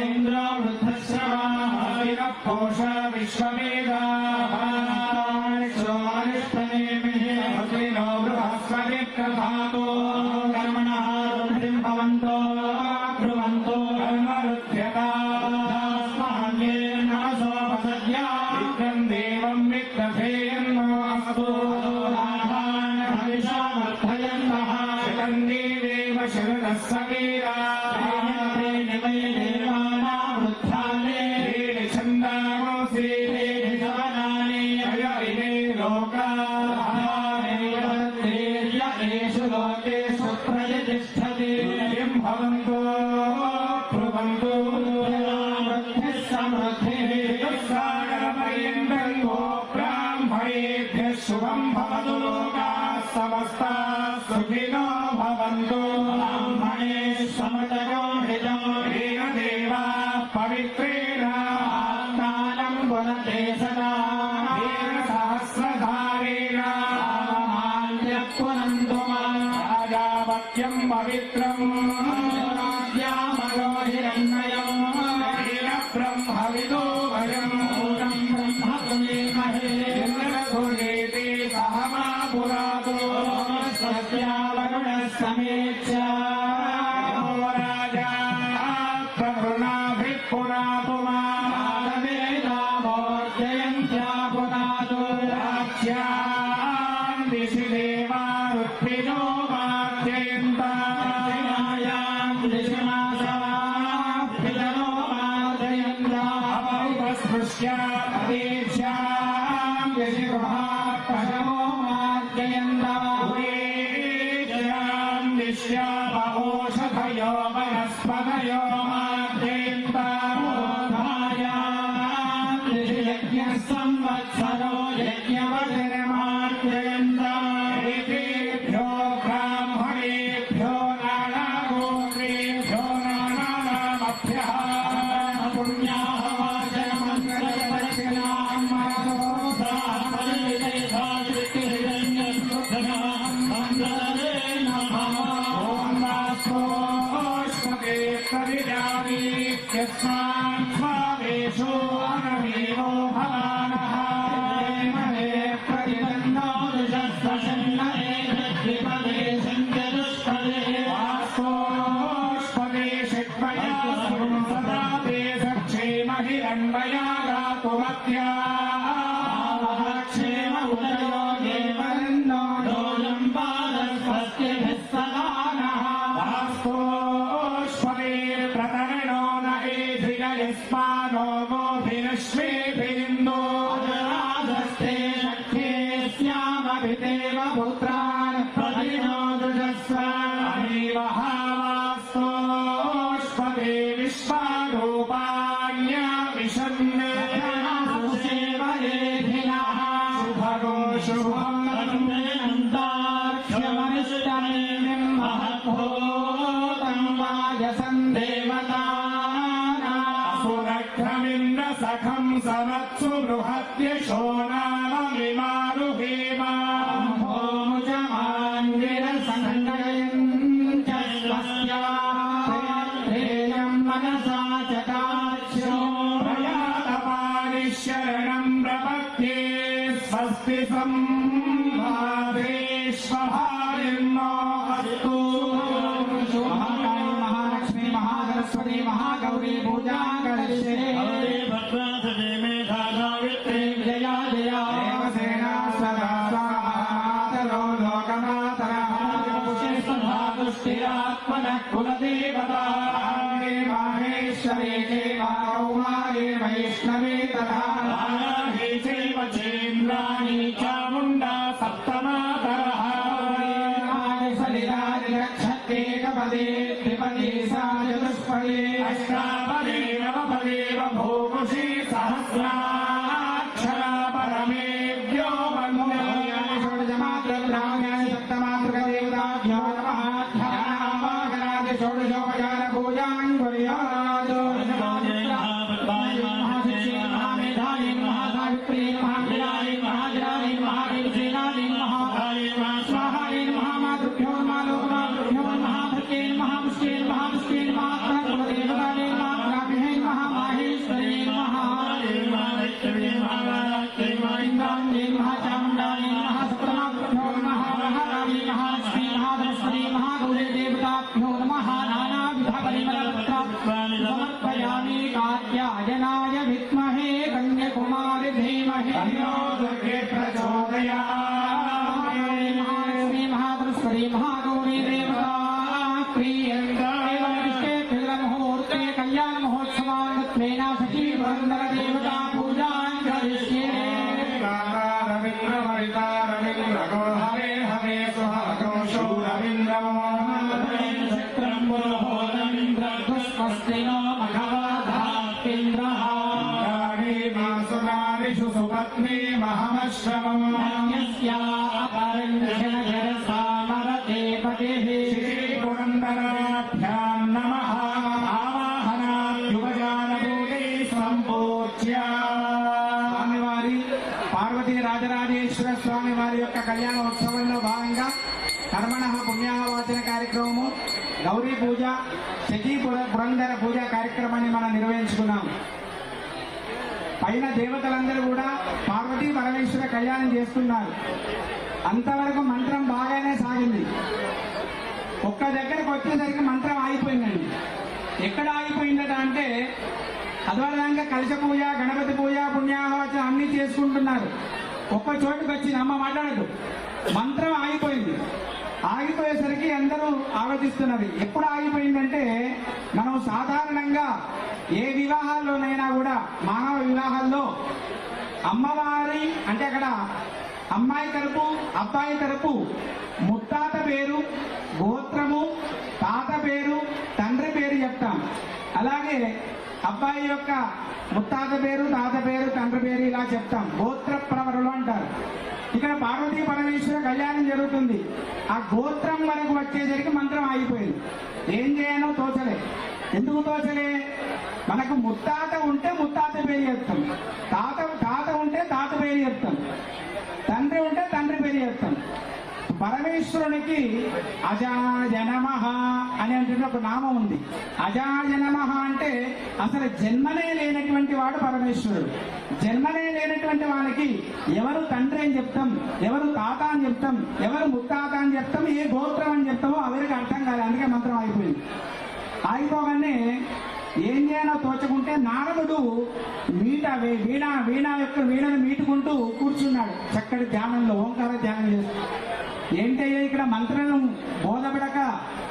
ఇంద్రవృద్ధశ్రవాహ విశ్వవేదాః బృహస్పతి ప్రభాతో కర్మణః వృద్ధిం భవంతో ధ్రువంతో కర్మరుధ్యతాస్మాన్యేర్నమసోపసద్యా దేవం విత్తభేయన్మాస్తు భవిషావర్ధయంతః శతందేవేవ శరదः సవీరాः దేవానాం వృద్ధానే ఛందామోసి సవనాని అయరిమే లోకాః దేవ్యేషు లోకేషు ప్రతిష్టతి యం భవంతో ధ్రువంతో సమృద్ధిర్సాగరపర్యంతో బ్రాహ్మణేభ్యः శుభం భవతు లోకాः సమస్తాः సుఖినో భవంతు బ్రాహ్మణే సమతగోహితం హేన దేవాः పవిత్రేణ ఆత్మానం పునతే సదా హేన సహస్రధారేణ మాల్యపునంతు రాజావక్యం పవిత్రం రాజ్యామరోహిరణ్మయం హేన బ్రహ్మవిదో వయం మూలం బ్రహ్మతుమేమహే ఇంద్రసురేతి సహమా పురాతో సత్యావరుణ సమేచ్చ రాజా ప్రవృణాభిపునాతు మావేదామోర్జయంత్యా పునాతు రాజ్యాం దిశి దేవారుత్పినో మార్జయంతాయాం దిశి మాసవాపితనో మార్జయంతాపరుపస్పృశ్య పదేశ్యాం దిశి గృహాపశమో మార్జయంతాం దిశ్యాపౌషధయో వనస్పతయో మార్జయంతాయాం దిశి యజ్ఞ సంవత్సరో యజ్ఞవచనమార్జయంతాభ్యో బ్రాహ్మణేభ్యో నానాగోత్రేభ్యో నానానామభ్యః పుణ్యాహవాచనమంత్రవచనాం ఓం నాస్మోష్మదే ప్రతిజానీత్యస్మాన్ స్వావేషో అనమీవో భవానః మహే ప్రతిబంధో దుషస్వశన్నదే ద్విపదే సంచతుష్పదే వాస్తోష్పదే షట్పయా సదా తే సక్షేమహిరణ్మయా గాతుమత్యా క్షేమ ఉదయో దేవరన్నో దోయం పాదస్వస్తిభిः సదా నః వాస్తోష్పదే ప్రతరణో న ఏధిగయస్మానో మోభిరశ్మేభిరిందో రాజస్తే శక్తే స్యామభిదేవ పుత్రాన్ ప్రతినో దుజస్వామీవహావాస్తోష్పదే విశ్వారూపాణ్య విషన్నే సేవయేధినః శుభగో శుభం అంతాక్షమనిష్టమేమిం మహద్భూతం వాయసం దేవతా समत्सु बृहद्यशो नाम विमारुहेम भोमुजमान्विरसङ्गयन् च स्वस्यात्रेयं मनसा चताक्षो प्रयातपानिशरणं प्रपद्ये स्वस्ति संभावेश्वहारिर्नो अस्तु महालक्ष्मी महासरस्वती महागौरी पूजा करिष्ये जया जया देवसेना सदा स्वाहातरो लोकमातरः पुष्टिरात्मनः कुलदेवता माहेश्वरी देवा कौमारी वैष्णवी तथा चैव चेन्द्राणि चामुण्डा सप्तमातरः सलिलादिरक्षत्येकपदे त्रिपदे सा चतुष्पदे अष्टापदे नवपदे भूमुषी सहस्राक्षरा परमेभ्यो वन्दे षोडशमात्रद्राम्याणि सप्तमातृकदेवताभ्यो नमः ध्यानावाहनादि षोडशोपचार पूजां कुर्यात् महामेधायै महासावित्र्यै महावीरायै महाजरायै महावीरसेनायै स्वाहायै महामातृभ्यो नमः लोकमातृभ्यो महाभृत्यै महापुष्ट्यै महापुष्ट्यै महात्मकुलदेवतायै महाप्राभ्यै महामाहेश्वर्यै महाइन्द्राण्यै महाचामुण्डायै महासप्तमातृभ्यो नमः महारायै महालक्ष्मी महाधनस्वती महागौरी देवताभ्यो नमः नानाविधपरिमलपत्राणि समर्पयामि कात्यायनाय विद्महे कन्याकुमारी धीमहि तन्नो दुर्गे प्रचोदयात् महालक्ष्मी महाधनस्वती महागौरी देवता प्रियङ्काविष्टे मुहूर्ते कल्याण महोत्सवाङ्गत्वेन सखी वन्दन देवता पूजां करिष्ये रविन्द्रवरितारविन्द्रगो हरे हरे सुहगो शूरविन्द्रमो नक्षत्रं पुरोहोदमिन्द्रधुष्पस्तिनो मघवाधात्पिन्द्रः वासुनादिषु सुपत्नी महमश्रमम् यस्या अपरञ्जनजरसामरते पतिः श्रीपुरन्दराभ्यां नमः आवाहनाभ्युपजानभूते సంపూజ్య స్వామివారి పార్వతీ రాజరాజేశ్వర స్వామి వారి యొక్క కళ్యాణోత్సవంలో భాగంగా కర్మణ పుణ్యాహవాచన కార్యక్రమము గౌరీ పూజ శచీ పురంధర పూజ కార్యక్రమాన్ని మనం నిర్వహించుకున్నాం. పైన దేవతలందరూ కూడా పార్వతీ పరమేశ్వర కళ్యాణం చేస్తున్నారు. అంతవరకు మంత్రం బాగానే సాగింది. ఒక్క దగ్గరకు వచ్చేసరికి మంత్రం ఆగిపోయిందండి. ఎక్కడ ఆగిపోయిందట అంటే అద్వైతంగా కలశ పూజ గణపతి పూజ పుణ్యాహవచనం అన్ని చేసుకుంటున్నారు. ఒక్క చోటుకు వచ్చింది, అమ్మ మాట్లాడదు, మంత్రం ఆగిపోయింది. ఆగిపోయేసరికి అందరూ ఆలోచిస్తున్నారు ఎప్పుడు ఆగిపోయిందంటే, మనం సాధారణంగా ఏ వివాహాల్లోనైనా కూడా మానవ వివాహాల్లో అమ్మవారి అంటే అక్కడ అమ్మాయి తరపు అబ్బాయి తరపు ముత్తాత పేరు, గోత్రము, తాత పేరు, తండ్రి పేరు చెప్తాం. అలాగే అబ్బాయి యొక్క ముత్తాత పేరు, తాత పేరు, తండ్రి పేరు ఇలా చెప్తాం. గోత్ర ప్రవరులు అంటారు. ఇక్కడ పార్వతీ పరమేశ్వర కళ్యాణం జరుగుతుంది. ఆ గోత్రం వరకు వచ్చేసరికి మంత్రం ఆగిపోయింది. ఏం చేయాలో తోచలే. ఎందుకు తోచలే? మనకు ముత్తాత ఉంటే ముత్తాత పేరు చెప్తాం, తాత ఉంటే తాత పేరు చెప్తాం, తండ్రి ఉంటే తండ్రి పేరు చెప్తాం. పరమేశ్వరునికి అజాజనమః అని అంటున్న ఒక నామం ఉంది. అజాజనమః అంటే అసలు జన్మనే లేనటువంటి వాడు పరమేశ్వరుడు. జన్మనే లేనటువంటి వానికి ఎవరు తండ్రి అని చెప్తాం, ఎవరు తాత అని చెప్తాం, ఎవరు ముత్తాత అని చెప్తాం, ఏ గోత్రం అని చెప్తామో ఎవరికి అర్థం కాదు. అందుకే మంత్రం ఆగిపోయింది. ఆగిపోగానే ఏం చేయాలో తోచకుంటే నారదుడు వీణను మీటుకుంటూ కూర్చున్నాడు చక్కటి ధ్యానంలో, ఓంకార ధ్యానం చేస్తూ. ఏంటయ్యా ఇక్కడ మంత్రం బోధపడక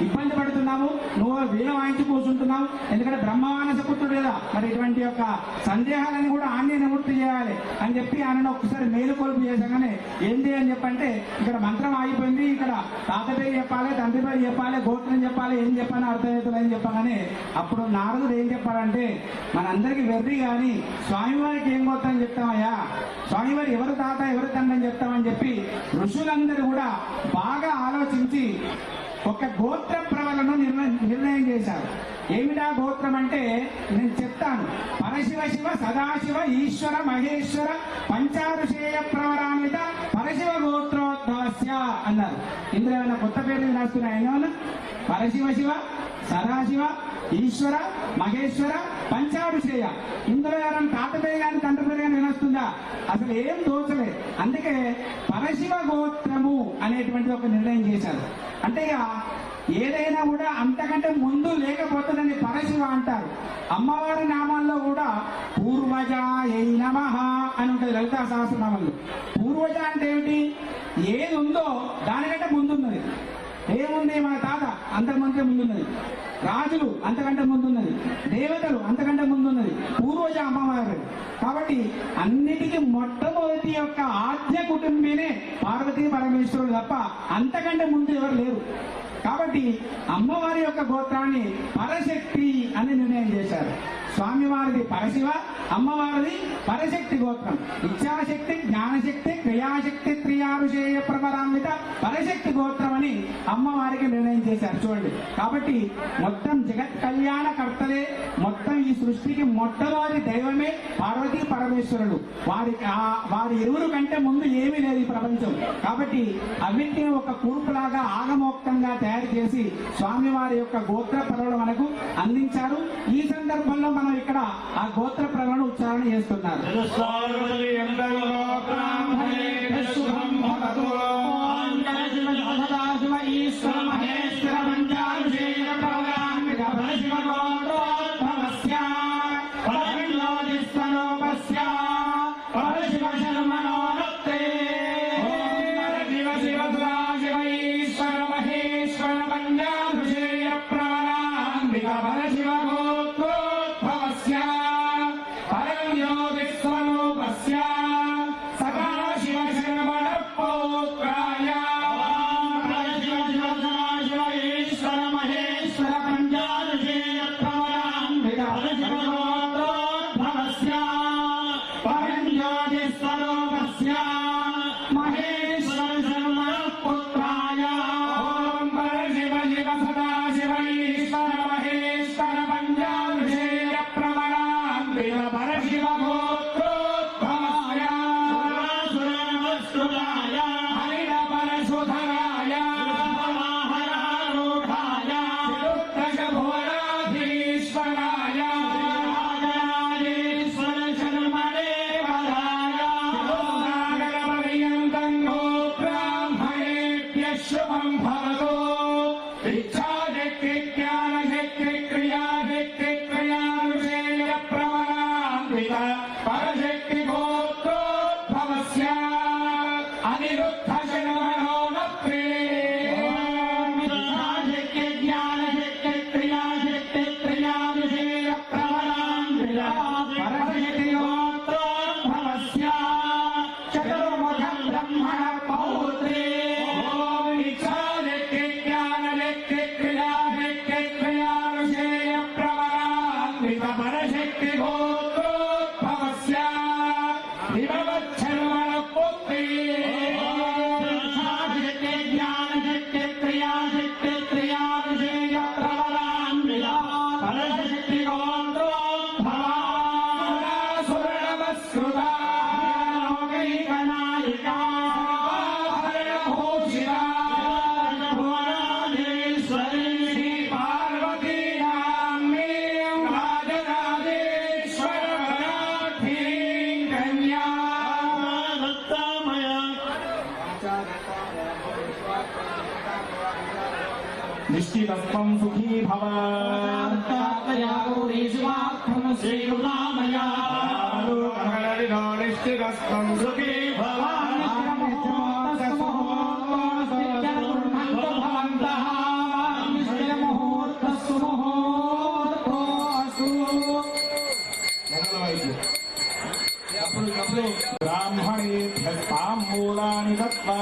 ఇబ్బంది పడుతున్నావు, నువ్వు వీణ వాయించి కూర్చుంటున్నావు, ఎందుకంటే బ్రహ్మమానస పుత్రుడు కదా, మరి ఇటువంటి యొక్క సందేహాలను కూడా ఆన్య నివృత్తి చేయాలి అని చెప్పి ఆయనను ఒక్కసారి మేలుకొలుపు చేశాగానే ఏంటి అని చెప్పంటే, ఇక్కడ మంత్రం ఆగిపోయింది, ఇక్కడ తాత పేరు చెప్పాలి, తండ్రి పేరు చెప్పాలి, గోత్రం చెప్పాలి, ఏం చెప్పాలి అర్థమవుతుంది అని చెప్పగానే అప్పుడు నారదుడు ఏం చెప్పాడంటే, మనందరికి వెర్రి కానీ స్వామివారికి ఏం గోత్రం చెప్తామయ్యా, స్వామివారి ఎవరు తాత ఎవరు తండ్రి అని చెప్తామని చెప్పి ఋషులందరూ కూడా బాగా ఆలోచించి ఒక గోత్ర ప్రవలను నిర్ణయం చేశారు. ఏమిటా గోత్రం అంటే నేను చెప్తాను. పరశివ శివ సదాశివ ఈశ్వర మహేశ్వర పంచారుషేయ ప్రవరాన్విత పరశివ గోత్రోద్భవస్య అన్నారు. ఇందులో ఏమైనా కొత్త పేర్లు రాస్తున్నాయో? పరశివ శివ సదాశివ ఈశ్వర మహేశ్వర పంచారుషేయ. ఇందులో ఎవరైనా తాత పేరు కానీ తండ్రి పేరు కానీ వినొస్తుందా? అసలు ఏం తోచలేదు. అందుకే పరశివ గోత్రము అనేటువంటి ఒక నిర్ణయం చేశారు. అంటే ఇక ఏదైనా కూడా అంతకంటే ముందు లేకపోతుందని పరశివ అంటారు. అమ్మవారి నామాల్లో కూడా పూర్వజాయై నమః అని ఉంటుంది లలితా సహస్రనామంలో. పూర్వజ అంటే ఏమిటి? ఏది ఉందో దానికంటే ముందున్నది. ఏముంది? మన తాత అంతకుమంది ముందున్నది, రాజులు అంతకంటే ముందున్నది, దేవతలు అంతకంటే ముందున్నది, పూర్వజ అమ్మవారు. కాబట్టి అన్నిటికీ మొట్టమొదటి యొక్క ఆద్య కుటుంబీనే పార్వతీ పరమేశ్వరుడు తప్ప అంతకంటే ముందు ఎవరు లేరు. కాబట్టి అమ్మవారి యొక్క గోత్రాన్ని పరశక్తి అని నిర్ణయం చేశారు. స్వామివారిది పరశివ, అమ్మవారిది పరశక్తి గోత్రం. ఇచ్ఛాశక్తి, జ్ఞానశక్తి, క్రియాశక్తి త్రియారుషేయ ప్రవరాన్విత పరశక్తి గోత్రం అని అమ్మవారికి నిర్ణయం చేశారు. చూడండి, కాబట్టి మొత్తం జగత్ కళ్యాణ కర్తలే, మొత్తం ఈ సృష్టికి మొట్టమొదటి దైవమే పార్వతీ పరమేశ్వరుడు. వారి ఇరువురు కంటే ముందు ఏమీ లేదు ఈ ప్రపంచం. కాబట్టి అవిటిని ఒక కూర్పులాగా ఆగమోక్తంగా తయారు చేసి స్వామివారి యొక్క గోత్ర పరవలు మనకు అందించారు. ఈ సందర్భంలో మనం ఇక్కడ ఆ గోత్ర పరవలను ఉచ్చారణ చేస్తున్నారు. ఈశ్వర మహేశ్వర పంచారుషేయ ప్రవరాన్విత పరశివ గోత్రోద్భవస్య పరశివోదిస్వరూపస్య పరశివ శర్మణోరక్తే పరశివ శివ సదాశివ ఈశ్వర మహేశ్వర పంచారుషేయ ప్రవరాన్విత పరశివ గోత్రోద్భవస్య పరశివోదిస్వరూపస్య సదాశివ శర్మణ పౌత్రాయ పరశక్తి గోత్రోద్భవస్య అనిరుద్ధ శర్మణోరక్తే శక్తి జ్ఞానశక్తి క్రియాశక్తి త్రియావిషేయ ప్రవరాన్విత పరశక్తి గోత్రోద్భవస్య చతుర్ముఖ బ్రహ్మణ పౌత్రే ఇచ్ఛాశక్తి జ్ఞానశక్తి క్రియాశక్తి క్రియావిషేయ ప్రవరాన్విత పరశక్తి నిశ్చితస్వం సుఖీ భవ నిశ్చితస్వం సుఖీ భవ బ్రాహ్మణేభ్యస్తాంబూలాని దత్వా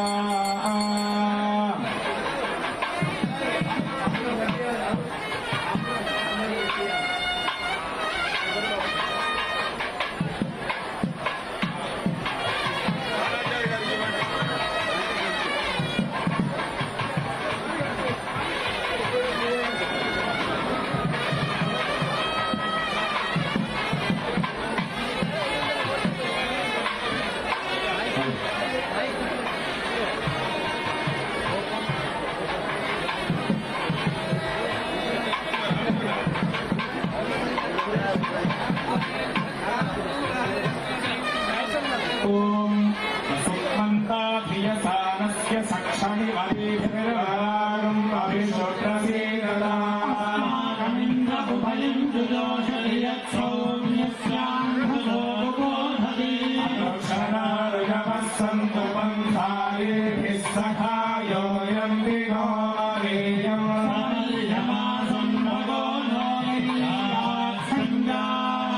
अभिभिर्वरागम् अभिशोत्रसीदताकमिन्द्रभुभयम् जुदोषधि यत्सौम्यस्यान्धसोऽनुबोधति अक्षरार्यवः सन्तु पन्थायेभिः सखायोऽयम् विघोरेयम् समर्यमासम् भगो नो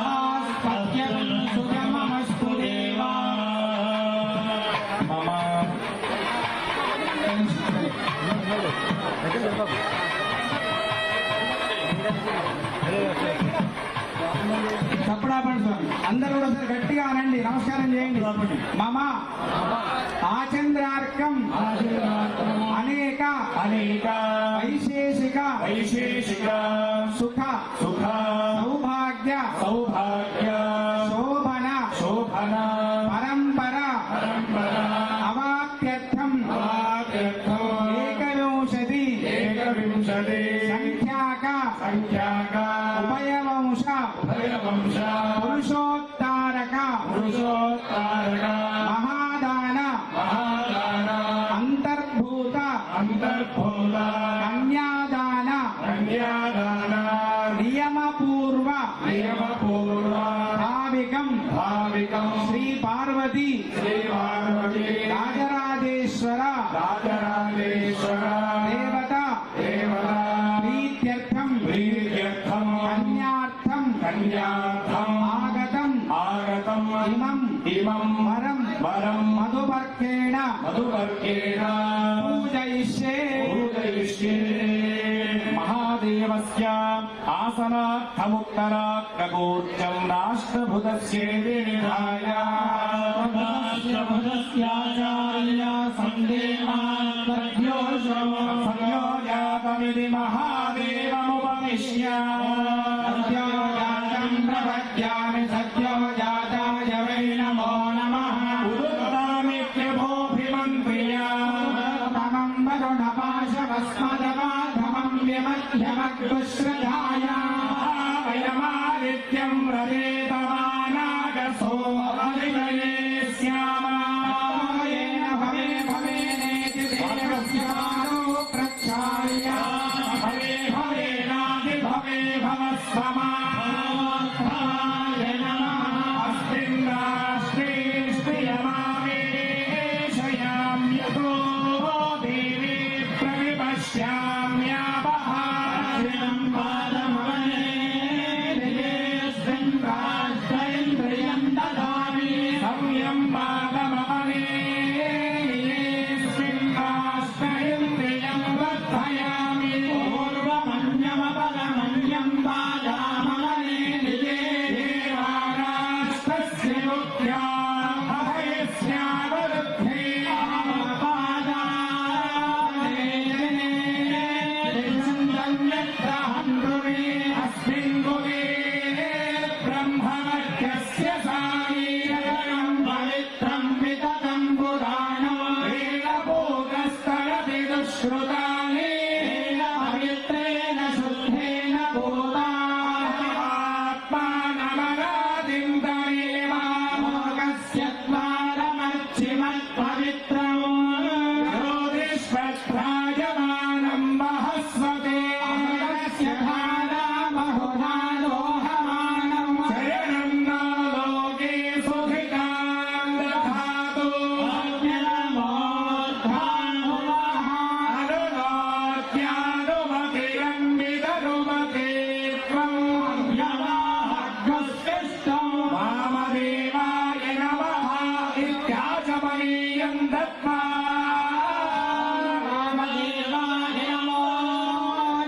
संज्ञास्पत्यम् सुगममस्तु देवा मम చప్పడా పడుతుంది అందరూ కూడా సరే గట్టిగా అనండి నమస్కారం చేయండి మమ ఆచంద్రార్కం అనేక అనేక వైశేషిక వైశేషిక సుఖ సుఖ సౌభాగ్య సౌభాగ్య శోభన శోభన పరంపర పరంపర అవాప్యర్థం అవాప్యర్థం ఏకవింశతి ఏకవింశతి సంఖ్యాక సంఖ్యాక ఉభయవంశ ఉభయవంశ పురుషోత్తారక పురుషోత్తారక మహాదాన మహాదాన అంతర్భూత అంతర్భూత కన్యాదాన కన్యాదాన నియమపూర్వ నియమపూర్వ భావికం భావికం శ్రీ పార్వతి శ్రీ పార్వతి రాజరాజేశ్వర రాజరాజేశ్వర దేవత దేవత ప్రీత్యర్థం ప్రీత్యర్థం కన్యార్థం కన్యార్థం ఆగతం ఆగతం ఇమం ఇమం వరం వరం మధువర్కేణ మధువర్కేణ పూజయిష్యే పూజయిష్యే మహాదేవస్య ఆసనార్థముత్తరాగ్రగోర్జం రాష్ట్రభుతస్యేతి నిధాయ రాష్ట్రభుతస్యాచార్య సందేవాద్యోషో సంయోజాతమిది మహాదేవముపమిష్య సత్యోజాతం ప్రపద్యామి సత్యోజాతాయ వై నమో నమః ఉదుక్తామిత్యభోభిమంత్రియా తమం వరుణపాశవస్మదమాధమం వ్యమధ్యమగ్శ్రధాయ వయమాదిత్యం రజేతమానాగసో అధిగయే శ్యామేన భవే భవేనేతి దేవస్యానో ప్రక్షాళ్య భవే భవేనాది భవే భవస్సమాయ నమః అస్మిన్ రాష్ట్రే శ్రియమావేశయామ్యతో దేవీ ప్రవిపశ్యామ్యాపః శివం పాదమవనే నిజేస్మిన్ రాష్ట్రేంద్రియం దదామి సంయం పాదమవనే నిజేస్మిన్ రాష్ట్రేంద్రియం వర్ధయామి పూర్వమన్యమపరమన్యం పాదామవనే నిజే దేవారాష్ట్రస్య ముఖ్యా భయస్యావరుద్ధే अस्मिन् गुहे ब्रह्मवर्गस्य सामीरं पवित्रं विततं पुराणं वेदभोगस्तरति दुष्कृतानि पवित्रेण शुद्धेन भूतात्मानमरादिं तमेवामोगस्य द्वारमर्चिमत्पवित्रम् ज्योतिष्पत्रायमानं महस्वते शरणं न लोके सुखितां दधातु अरुणोत्यानुमतिरन्वितनुमते त्वं वामदेवाय नमः इत्याचमनीयं दत्त्वा वामदेवाय नमो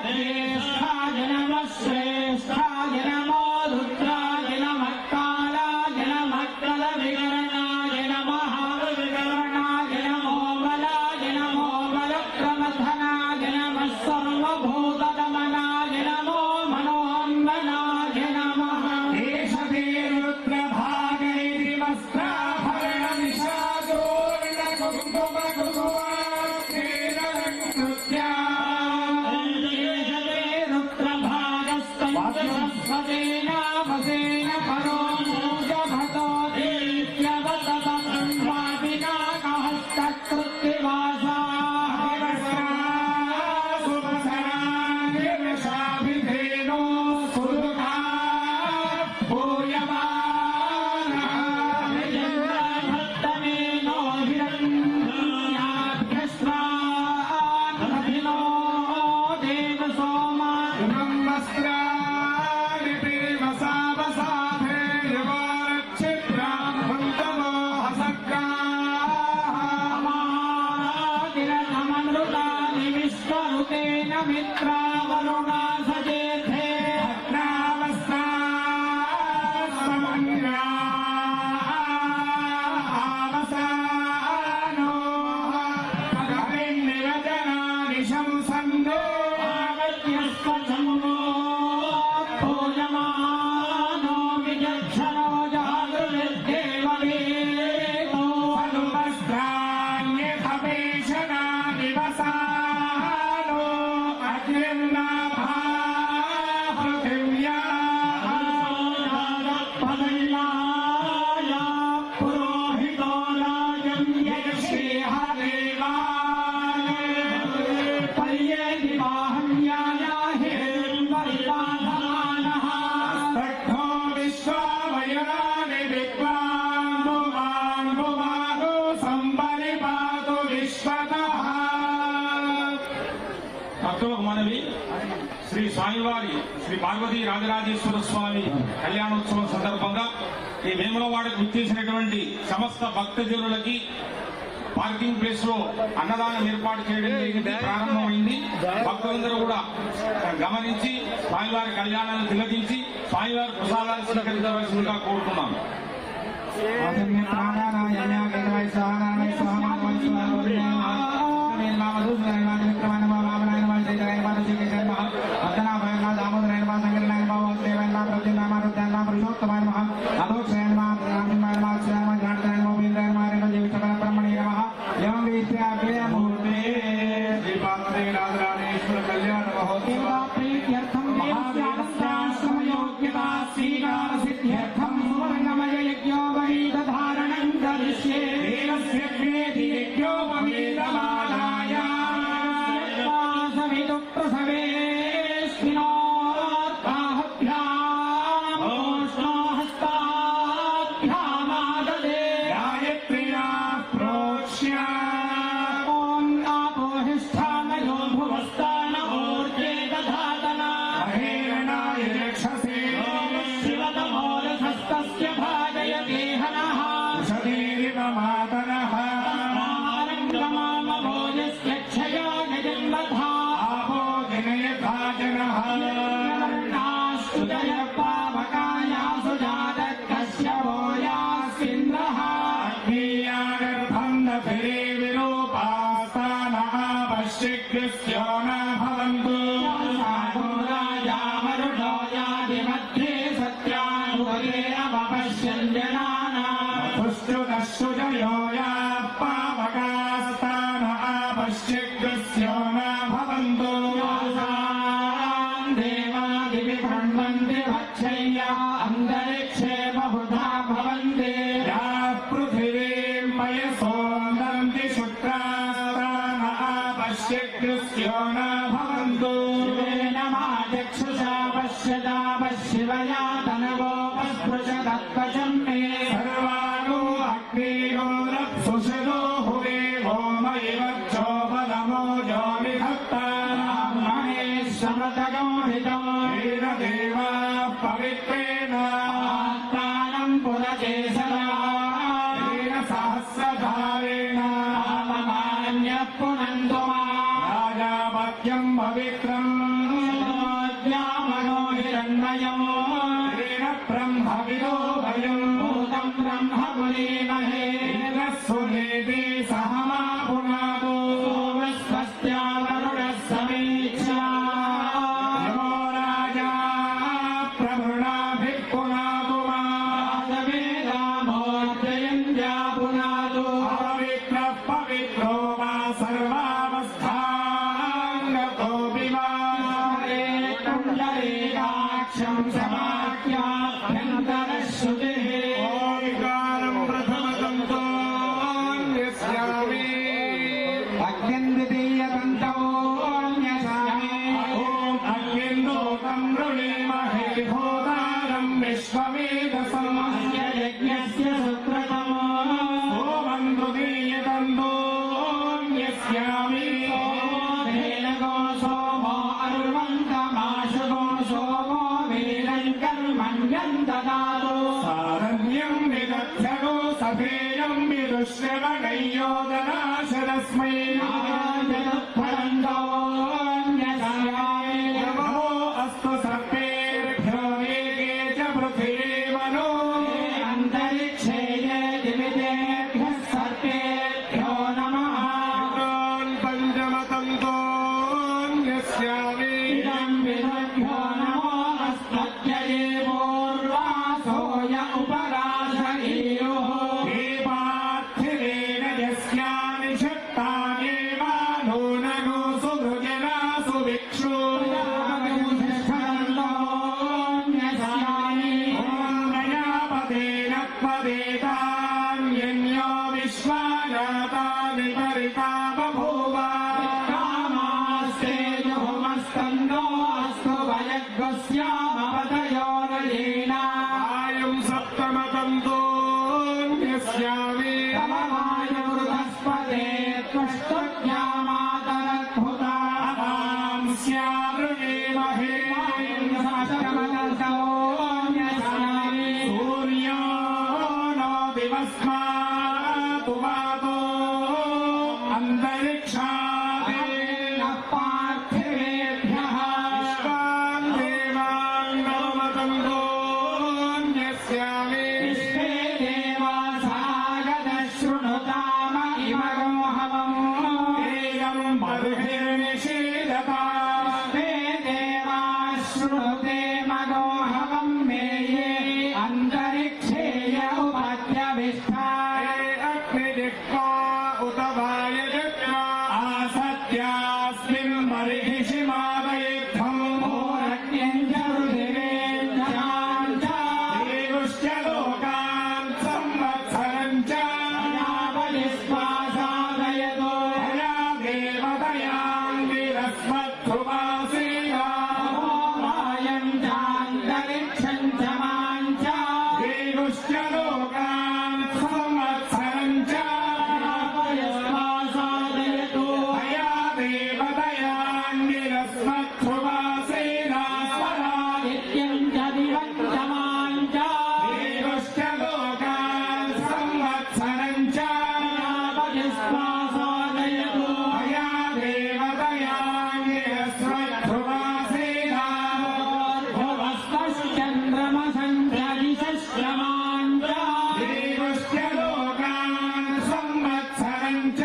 ज्येष्ठाय नमः श्रेष्ठाय नमो रुद्राय नमः कालाय नमः कलविकरणाय नमः विकरणाय नमो बलाय नमो बलप्रमथनाय नमः सर्वभूतदमनाय नमो मनोन्मनाय नमः एष ते रुद्रभागैरि वस्त्राभरणनिशाचोर्णकुङ्कुमकुसुमाख्येन रुद्रभागस्त अभिनो देव सोमा ब्रह्मस्त्राणि प्रेमसावसाधे युवारक्षित्रां भुन्तवो हसक्रामादिरथमनृतानि विश्वरुतेन मित्रा वरुणा सजेथे మనవి శ్రీ స్వామివారి శ్రీ పార్వతీ రాజరాజేశ్వర స్వామి కళ్యాణోత్సవం సందర్భంగా ఈ వేములవాడకు విచ్చేసినటువంటి సమస్త భక్తజనులకి పార్కింగ్ ప్లేస్ లో అన్నదానం ఏర్పాటు చేయడం జరిగింది, ప్రారంభమైంది. భక్తులందరూ కూడా గమనించి స్వామివారి కళ్యాణాన్ని తిలకించి స్వామివారి ప్రసాదాలు స్వీకరించవలసిందిగా కోరుతున్నాను. Swami सारण्यं ददातु सारण्यं विदध्यगो सभेयं विदुश्रवणयोदनाशरस्मै नमो अस्तु सर्पेभ्यो वेगे च पृथिवी मनो अन्तरिक्षे ये दिवितेभ्यः सर्पेभ्यो नमः पञ्चमतन्तोऽन्यस्यामि इदं विदभ्यो नमो अस्मद्यये पूर्वासोय उपराधईयोः हे पार्थिवेन यस्यानि शक्तानि मानोनगो सुभृजनासु विक्षु पदेतान्यो विश्वाजातानि परिता बभूव कामास्ते जुहुमस्तन्दो अस्तु वयग्स्यामपतयोरयेण आयुं सप्तमतन्तोऽन्यस्यामि तमवायुर्धस्पते त्वष्टुज्ञामातरद्भुता अवां स्यावृणेमहे सप्तमतन्तोऽन्यस्यामि सूर्यो दिवस्मातु वातो अन्तरिक्षादेन पार्थिवेभ्यः विश्वान् देवान् नवमतन्तोऽन्यस्यामि विश्वे देवासागतः शृणुताम इमगो हवम् एवं बर्हिर्निषेदता विश्वे देवाः शृणुते मगो हवम् मे ये अन्तरिक्षे अग्निदिक्वा उत वायजक्वा आसत्यास्मिन् बर्हिषि मादयित्वम् देवुश्च लोकान् संवत्सरम् च साधयतो हया देवतयाङ्गिरस्मद्ध्रुवासीनायम् चान्तरिक्षम् च माम् च देवुश्च लोकान् संवत्सरम् च साधयतो हया देवतयाङ्गिरस्मद्ध्रुवासीना स्वरादित्यम् च दिवम् च माम् च देवुश्च लोकान् संवत्सरम् च साधयतो हया देवतयाङ्गिरस्मद्ध्रुवासीना भुवस्वश्चन्द्रमसम् च दिशश्रमान् च देवश्च लोकान् संवत्सरम् च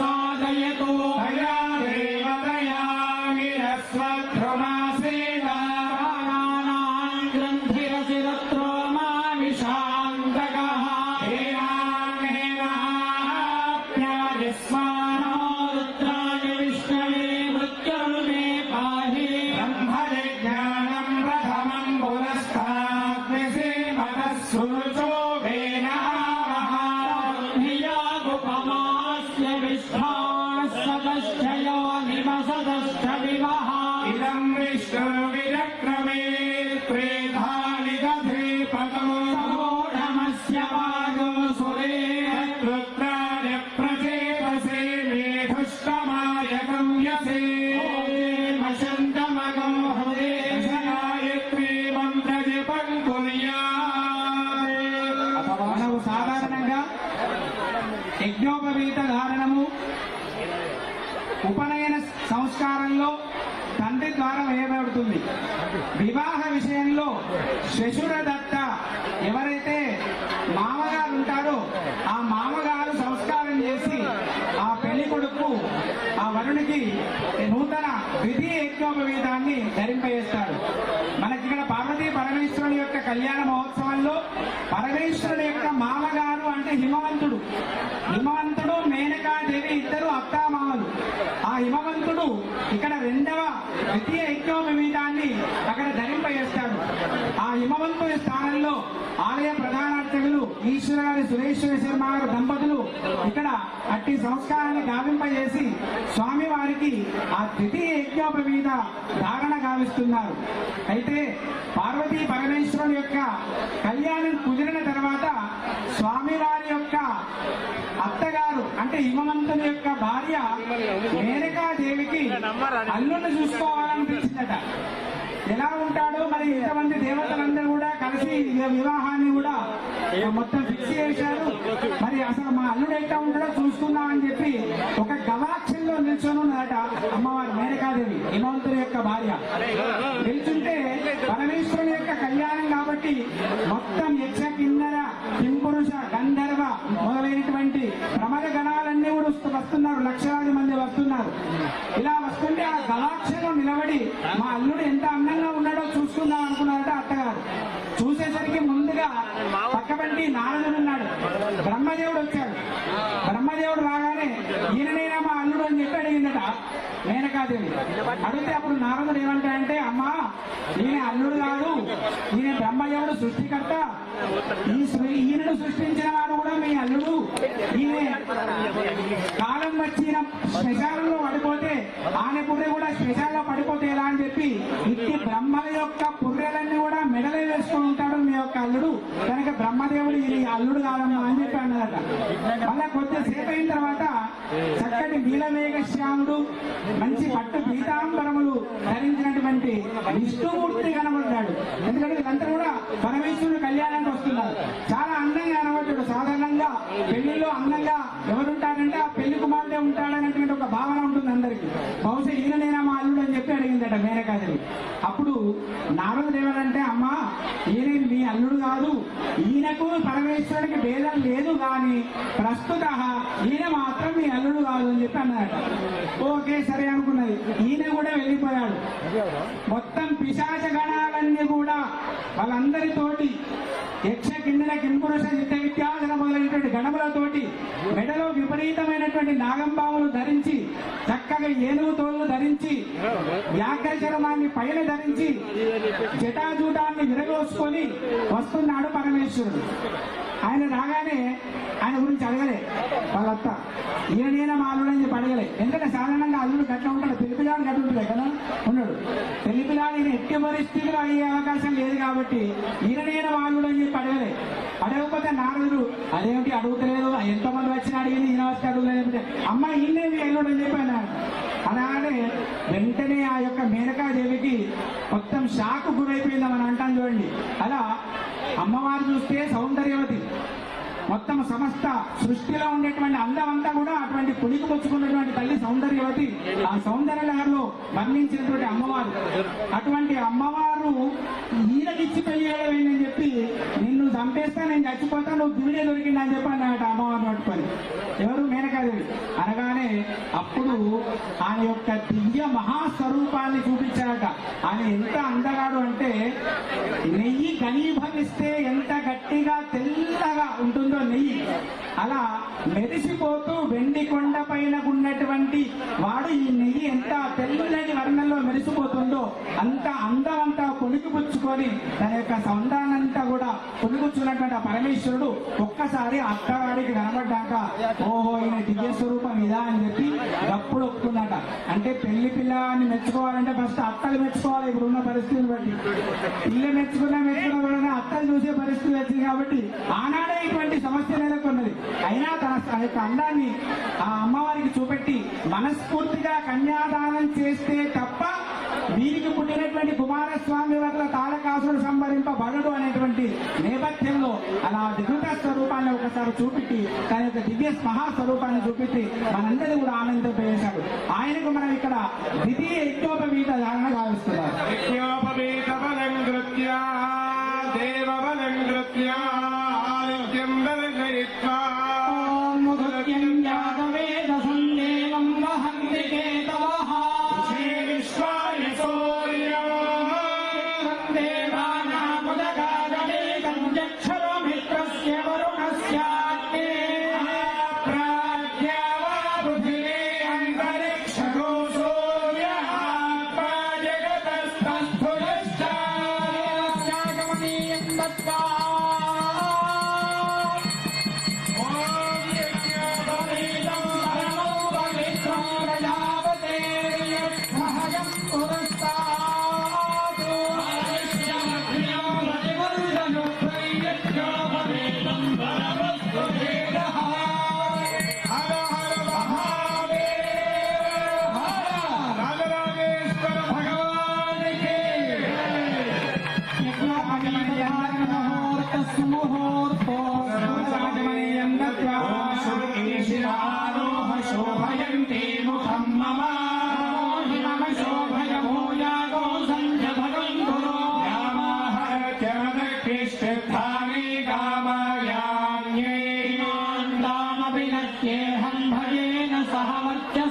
साधयतो हया देवतयाङ्गिरस्मद्ध्रुवासीना प्राणानाम् ग्रन्थिरसिरत्रो मामिषान्तकः हेनाप्यायस्मानो रुद्राय विष्णवे मृत्युर्मे पाहि ब्रह्मविज्ञानम् प्रथमम् पुरस्ताग्निसेमतः सुरुचो वेन आवहारयागुपमास्य विश्वाः सदश्चयो निमसदश्च विवः इदम् विष्णुर्विरक्रमे त्रेधानि दधे पदम् समोढमस्य वागो सुरे रुद्राय प्रचेतसे मेधुष्टमाय गम्यसे मशन्तमगो हृदे गायत्री मन्त्रजपम् कुर्यात् మనము సాధారణంగా యజ్ఞోపవీత ధారణము ఉపనయన సంస్కారంలో తండ్రి ద్వారా వేయబడుతుంది. వివాహ విషయంలో శశుర దత్త ఎవరైతే మామగారు ఉంటారో ఆ మామగారు సంస్కారం చేసి ఆ పెళ్లి కొడుకు ఆ వరునికి నూతన విధి యజ్ఞోపవీతాన్ని ధరింపజేస్తాడు. మనకి ఇక్కడ పార్వతీ పరమేశ్వరుని యొక్క కళ్యాణ మహోత్సవంలో పరమేశ్వరుని యొక్క మామగారు అంటే హిమవంతుడు. హిమవంతుడు మేనకాదేవి ఇద్దరు అత్తామామలు. ఆ హిమవంతుడు ఇక్కడ రెండవ ద్వితీయ యజ్ఞోపవీతాన్ని అక్కడ ధరింపజేస్తాడు. ఆ హిమవంతుడి స్థానంలో ఆలయ ప్రధాన అర్చకులు ఈశ్వర గారి సురేశ్వర శర్మ గారు దంపతులు ఇక్కడ అట్టి సంస్కారాన్ని గావింపజేసి స్వామివారికి ఆ ద్వితీయ యజ్ఞోపవీత ధారణ గావిస్తున్నారు. అయితే పార్వతీ పరమేశ్వరుని యొక్క కళ్యాణం కుదిరిన తర్వాత స్వామివారి యొక్క అత్తగారు అంటే హిమవంతుని యొక్క భార్య మేనకాదేవికి అల్లుని చూసుకోవాలనిపించిందట. ఎలా ఉంటాడో మరి ఇంతమంది దేవతలందరూ కూడా కలిసి వివాహాన్ని కూడా మొత్తం ఫిక్స్ చేశారు. మరి అసలు మా అల్లుడు ఎట్లా ఉంటాడో చూసుకుందామని చెప్పి ఒక గవాక్షంలో నిల్చొని ఉన్నదట అమ్మవారు మేనకాదేవి, హిమవంతుని యొక్క భార్య. నిల్చుంటే పరమేశ్వరుని యొక్క కళ్యాణం కాబట్టి మొత్తం యక్ష కిన్నర కింపురుష గంధర్వ మొదలైనటువంటి ప్రమద గణాలన్నీ కూడా వస్తున్నారు, లక్షలాది మంది వస్తున్నారు. ఇలా వస్తుంటే ఆ గవాక్షంలో నిలబడి మా అల్లుడు ఎంత అందంగా ఉన్నాడో చూసుకుందాం అనుకున్నారట అత్తగారు. చూసేసరికి ముందుగా పక్కబంటి నారదుడు ఉన్నాడు, బ్రహ్మదేవుడు వచ్చాడు. బ్రహ్మదేవుడు రాగానే ఈయననైనా మా అల్లుడు అని చెప్పి అడిగిందట మేనకాదేవి. అడిగితే అప్పుడు నారదుడు ఏమంటాడంటే, అమ్మా ఈయన అల్లుడు కాదు, ఈయన బ్రహ్మదేవుడు సృష్టికర్త, ఈయనను సృష్టించిన వాడు కూడా మీ అల్లుడు. ఈయన కాలం వచ్చిన శ్మశానంలో పడిపోతే ఆయన పుర్రె కూడా శ్మశానంలో పడిపోతే ఎలా అని చెప్పి ఇట్టి బ్రహ్మల యొక్క పుర్రెలన్నీ కూడా మెడలే వేసుకుని ఉంటాడు మీ యొక్క అల్లుడు, కనుక బ్రహ్మదేవుడు ఈ అల్లుడు కాదమ్మా అని చెప్పి అన్నదట. మళ్ళా కొద్దిసేపు అయిన తర్వాత చక్కటి నీలమేఘ శ్యాముడు మంచి పట్టు పీతాంబరములు ధరించినటువంటి విష్ణుమూర్తి కనబడ్డాడు. ఎందుకంటే వీళ్ళంతా కూడా పరమేశ్వరుడు కళ్యాణానికి వస్తున్నారు. చాలా అందంగా కనబడ్డాడు. సాధారణంగా పెళ్లిలో అందంగా ఎవరుంటారంటే ఆ పెళ్లి కుమారుడే ఉంటాడనేటువంటి ఒక భావన ఉంటుంది అందరికి. బహుశా ఈయననేనా మా అల్లుడు అని చెప్పి అడిగిందట మేనకాదేవి. అప్పుడు నారదుడు ఏమనంటే, అమ్మా ఈయన మీ అల్లుడు కాదు, ఈయనకు పరమేశ్వరుడికి భేదం లేదు, కానీ ప్రస్తుత ఈయన మాత్రం మీ అల్లుడు కాదు అని చెప్పి అన్నాడట. ఓకే సరే అనుకున్నది. ఈయన కూడా వెళ్ళిపోయాడు. మొత్తం పిశాచ గణాలన్నీ కూడా వాళ్ళందరితోటి యక్ష కిన్నెర కింపురుష చిత్త విద్యాసన మొదలైనటువంటి గణములతోటి మెడలో విపరీతమైనటువంటి నాగంబావులు ధరించి, చక్కగా ఏనుగు తోళ్లు ధరించి, వ్యాఘ్ర చర్మాన్ని పైన ధరించి, జటాజూటాన్ని విరగోసుకొని వస్తున్నాడు పరమేశ్వరుడు. ఆయన రాగానే ఆయన గురించి అడగలే వాళ్ళత్త, ఈయనైనా మా అల్లుడు అని చెప్పి అడగలే. ఎందుకంటే సాధారణంగా అల్లుడు గట్ల ఉంటాడు, పెళ్లిపిల్లాడు గట్ల ఉంటుంది కదా ఉన్నాడు. పెళ్లిపిల్లాడు ఈయన ఎట్టి పరిస్థితులు అయ్యే అవకాశం లేదు కాబట్టి ఈయనైనా మా అల్లుడు అని చెప్పి అడగలే. అడగకపోతే నారదుడు అదేమిటి అడుగుతలేదు, ఎంతమంది వచ్చినా అడిగింది ఈయన వచ్చి అడుగులేదు, అమ్మ ఈయనే మీ అల్లుడు అని చెప్పి అన్నాడు. అలానే వెంటనే ఆ యొక్క మేనకాదేవికి మొత్తం షాకు గురైపోయింది మనం అంటాం చూడండి. అలా అమ్మవారు చూస్తే సౌందర్యవతి, మొత్తం సమస్త సృష్టిలో ఉండేటువంటి అందం అంతా కూడా అటువంటి పులికి పుచ్చుకున్నటువంటి తల్లి సౌందర్యవతి. ఆ సౌందర్య లహరిలో వర్ణించినటువంటి అమ్మవారు. అటువంటి అమ్మవారు ఈయనకిచ్చి పెళ్లి చేయడం చెప్పి, నిన్ను చంపేస్తా, నేను చచ్చిపోతా, నువ్వు దివిడే దొరికింది అని చెప్పి అన్నమాట అమ్మవారు పట్టుకొని. ఎవరు మేనకాదేవి అనగానే అప్పుడు ఆయన యొక్క దివ్య మహాస్వరూపాన్ని చూపించారట. ఆయన ఎంత అందగాడు అంటే, నెయ్యి ఘనీభవిస్తే ఎంత గట్టిగా తెల్లగా ఉంటుందో నెయ్యి, అలా మెరిసిపోతూ వెండి కొండ పైన ఉన్నటువంటి వాడు ఈ నెయ్యి ఎంత తెల్లటి వర్ణంలో మెరిసిపోతుందో అంత అందమంతా కొలికిపుచ్చుకొని తన యొక్క సౌందర్యాన్నంతా కూడా కొలిపుచ్చుకున్నటువంటి ఆ పరమేశ్వరుడు ఒక్కసారి అత్తవాడికి కనబడ్డాక, ఓహో ఈయన దివ్య స్వరూపం ఇదా అని చెప్పి గప్పుడు ఒప్పుకున్నట. అంటే పెళ్లి పిల్లని మెచ్చుకోవాలంటే ఫస్ట్ అత్తలు మెచ్చుకోవాలి. ఇప్పుడున్న పరిస్థితిని బట్టి పిల్ల మెచ్చుకున్నా అత్తలు చూసే పరిస్థితి వచ్చింది కాబట్టి ఆనాడే ఇటువంటి సమస్య నెలకొన్నది. అయినా తన యొక్క అందాన్ని ఆ అమ్మవారికి చూపెట్టి మనస్ఫూర్తిగా కన్యాదానం చేస్తే తప్ప వీరికి పుట్టినటువంటి కుమారస్వామి వల్ల తారకాసురుడు సంహరింపబడడు అనేటువంటి నేపథ్యంలో అలా దిగుట స్వరూపాన్ని ఒకసారి చూపెట్టి తన యొక్క దివ్య మహాస్వరూపాన్ని చూపెట్టి మనందరూ కూడా ఆనందింపజేశాడు. ఆయనకు మనం ఇక్కడ ద్వితీయ యజ్ఞోపవీత ధారణ గావిస్తున్నారు.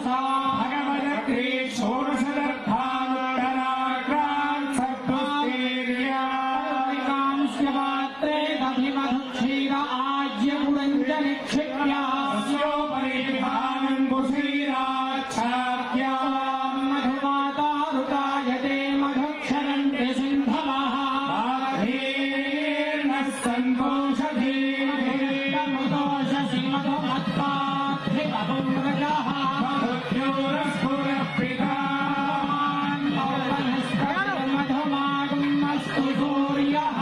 भगवद्ग्रे षोडशदर्भानुत्तराग्रान् सर्वस्तेर्याकांस्य मात्रे दधिमधुक्षीर आज्यपुरञ्च निक्षिप्या तस्योपरि विधानं कुशीराच्छाद्या मधुमाता ऋतायते मधुक्षरन्ति सिन्धवः बाधेर्नः सन्तोषधीर्मुदोषसि मधुमत्पाधिपपुङ्गजः मधुमागुमस्तु सूर्यः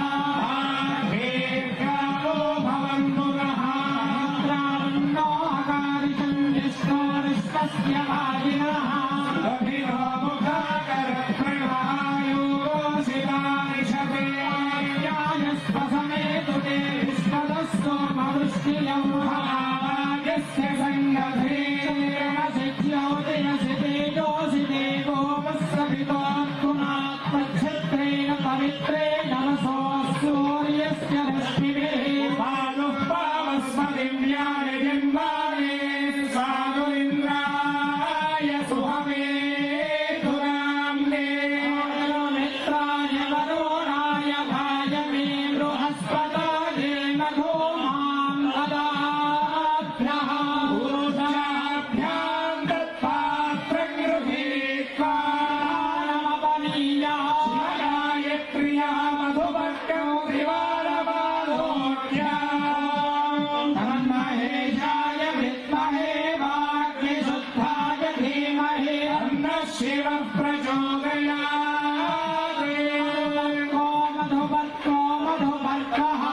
भेर्गावो भवन्तु नः द्रावण्णोऽकारिशं विष्णोरिष्टस्य वाजिनः अभिनो मुखाकरप्रणायोगोऽसितानिषते यायस्पसमेतु ते विश्वदस्सोमवृष्टियं भावायस्य सङ्गधे ज्योतिरसि तेजोऽसि देवो वस्त्रपितोत्पुनात्मच्छत्रेण पवित्रेण सूर्यस्य रश्मिभिः पादुः पावस्मदिव्यानि जन्मानि साधुरिन्द्राय सुहवे दुराम्ने मित्राय वरुणाय भाजमे बृहस्पताय मधुमां ददाभ्यः पुरुषाभ्यां तत्पात्रं गृहीत्वा नमपनीयाय प्रिया मधुभक्तं त्रिवारमालोक्याम् तन्महेशाय विद्महे वाग्विशुद्धाय धीमहि तन्नः शिवः प्रचोदयात् मधुभक्तो मधुभक्तः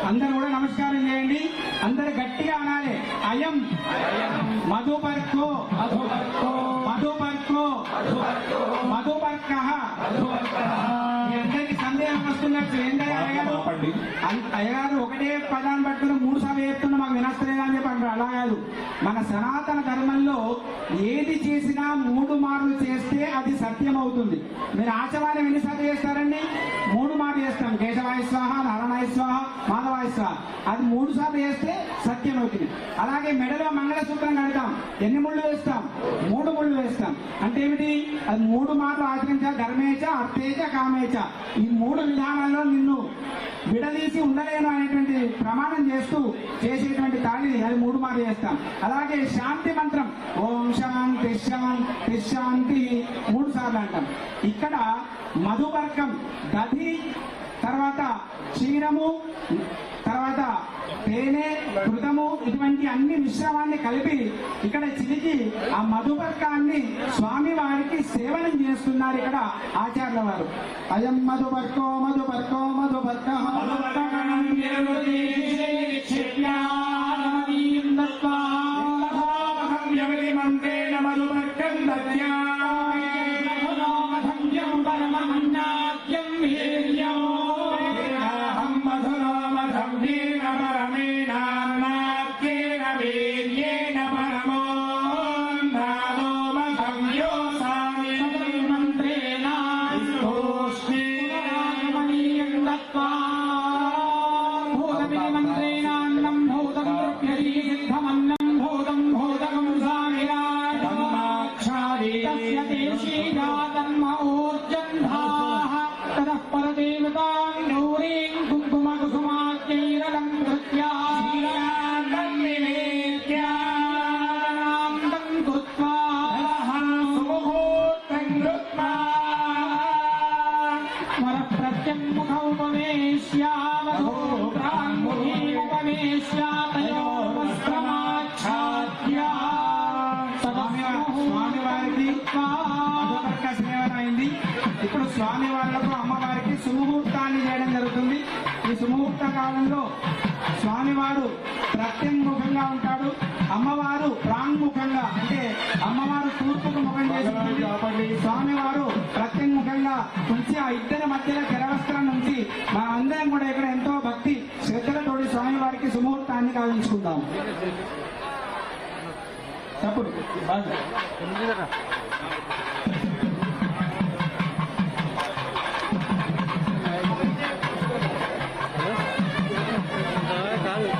అందరూ కూడా నమస్కారం చేయండి. అందరు గట్టిగా అనాలి. అయం మధుపర్కో మధుపర్కో మధుపర్కః. మీ అందరికి సందేహం వస్తున్నట్టు ఏంటయ్యా అయ్యగారు ఒకటే పదాన్ని పట్టుకుని 3 సార్లు చెప్తున్నా మాకు వినస్తలేదా అని చెప్పి అంటారు. అలా కాదు. మన సనాతన ధర్మంలో ఏది చేసినా 3 మార్లు చేస్తే అది సత్యం అవుతుంది. మీరు ఆచవాన్ని ఎన్నిసార్లు చేస్తారండి? 3 మార్లు చేస్తాం. కేశవాయ స్వాహ, నారాయణాయ స్వాహ, మాధవాయ స్వాహ. అది 3 సార్లు చేస్తే సత్యం అవుతుంది. అలాగే మెడలో మంగళసూత్రం కడతాం. ఎన్ని ముళ్ళు వేస్తాం? 3 ముళ్ళు వేస్తాం. అంటే ఏమిటి? అది 3 మార్లు ఆచరించాలి. ధర్మేచ, అర్థేచ, కామేచ. ఈ 3 విధానాల్లో నిన్ను విడదీసి ఉండలేను అనేటువంటి ప్రమాణం చేస్తూ చేసేటువంటి తాళిని అది 3 మార్లు చేస్తాం. అలాగే శాంతి మంత్రం ఓం శాంతి శాంతి శాంతి 3 సార్లు అంటాం. ఇక్కడ మధుపర్కం దధి, తర్వాత క్షీరము, తర్వాత తేనె, ఘృతము, ఇటువంటి అన్ని మిశ్రమాన్ని కలిపి ఇక్కడ చిలికి ఆ మధుపర్కాన్ని స్వామి వారికి సేవనం చేస్తున్నారు ఇక్కడ ఆచార్యుల వారు. అయం మధుపర్కో మధుపర్కో మధుపర్కః మంత్రేణ మధుపర్కం దద్యామధునామధన్యం పరమన్నాద్యం వీర్యం మధునామధవ్యేన పరమేణాన్నాద్యేన వీర్యేణ పరమో నాదో మధవ్యో సామి మంత్రేణ స్తోష్ణేమనీయం దత్వా భూతమితి మంత్రేణాన్నం భూతం ద్రవ్యరీ సిద్ధమన్నం భూతం భూతకం సామిరాట్ తస్య దేశీయా తన్మ ఊర్జంధాః తతః పరదేవతాం గౌరీం కుంకుమకుసుమాఖ్యైరలం కృత్యా శ్రీరాగం నివేద్యానందం కృత్వా సుముహూర్తం కృత్వా వరప్రత్యముఖముపవేశ్య వధూప్రాన్ముఖీముపవేశ్య తయోర్వస్త్రమాచ్ఛాద్య స్వామివారికి మధుపర్క సేవన అయింది. ఇప్పుడు స్వామి వాళ్లకు అమ్మవారికి సుముహూర్తాన్ని చేయడం జరుగుతుంది. ఈ సుముహూర్త కాలంలో స్వామివారు ప్రత్యంగుఖంగా ఉంటాడు. అమ్మవారు ప్రాంగుఖంగా, అంటే అమ్మవారు తూర్పుకు ముఖం చేసి స్వామివారు ప్రత్యంగుఖంగా ఉంచి ఆ ఇద్దరి మధ్యలో తెరవస్త్రం నుంచి మనం అందరం కూడా ఇక్కడ ఎంతో భక్తి శ్రద్ధలతోటి స్వామివారికి సుముహూర్తాన్ని కావించుకుందాం. తప్పుడు కాదు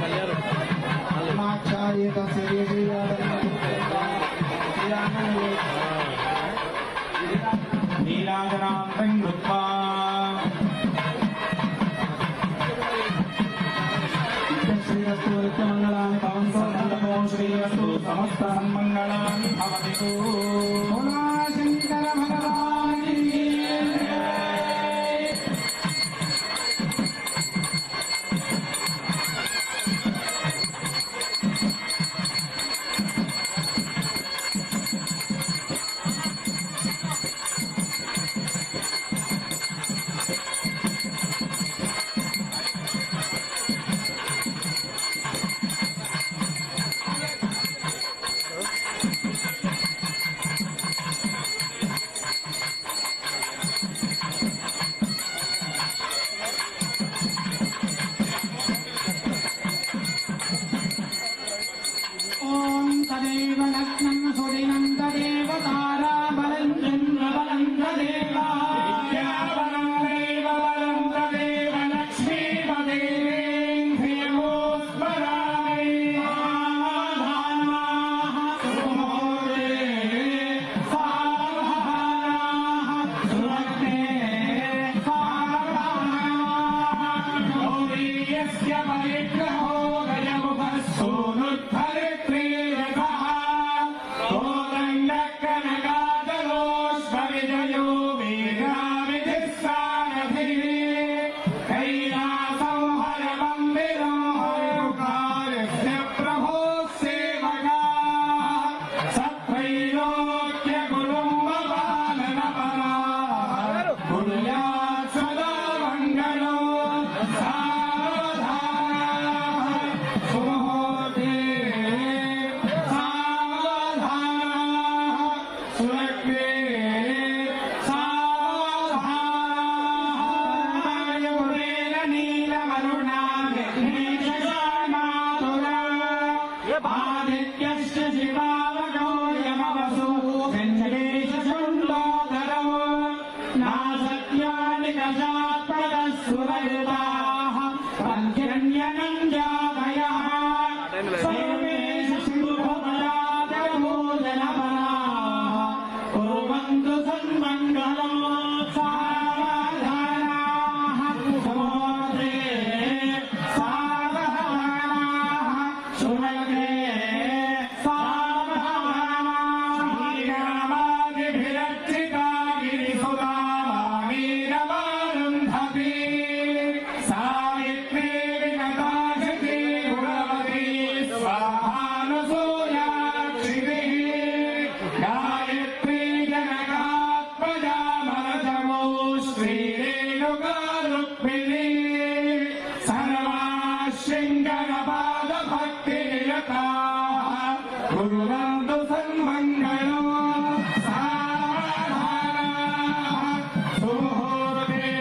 కళ్యాణం ఏకాంతం కృత్వా శ్రీరస్తు నిత్యమంగళాని భవంతు సంతతో శ్రీరస్తు సమస్త సన్మంగళాని భవతు. శంకర భగవాన్ तदेव लग्नं सुदिनं तदेव ताराबलं चन्द्रबलं तदेव विद्याबलं देव बलं तदेव लक्ष्मीपदेवेन्द्रियगो स्मरामि. सावधानाः सुमुहूर्ते सावधानाः सुरग्ने सावधानाः गौरीयस्य परिग्रहो गजमुखः सूनुद्धरित्री आदित्यस्य शिवावगो यमवसु वेङ्कटेशशुण्डोदरौ नासत्यानि कशात्मकः सुरयुताः पञ्चन्यनञ्जातयः सर्वेषु शुभपदादपूजनपराः कुर्वन्तु सन्मङ्गलम्. सावधानाः समुद्रे सावधानाः सुरगे गुरुवन्तु सन्मङ्गलम्. सावधानाः सुमुहूर्ते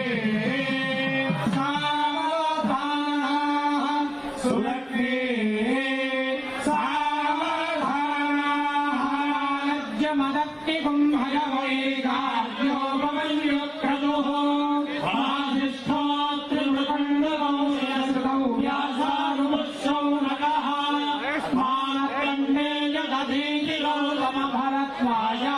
सावधानाः सुलग्ने सावधानाः लज्जमदत्तिकुम्भयवैगार्योपमल्युक्रतुः वासिष्ठोऽत्रिमृकण्डकौ शिरस्कृतौ व्यासानुमुष्यौ नकः भरत्वाया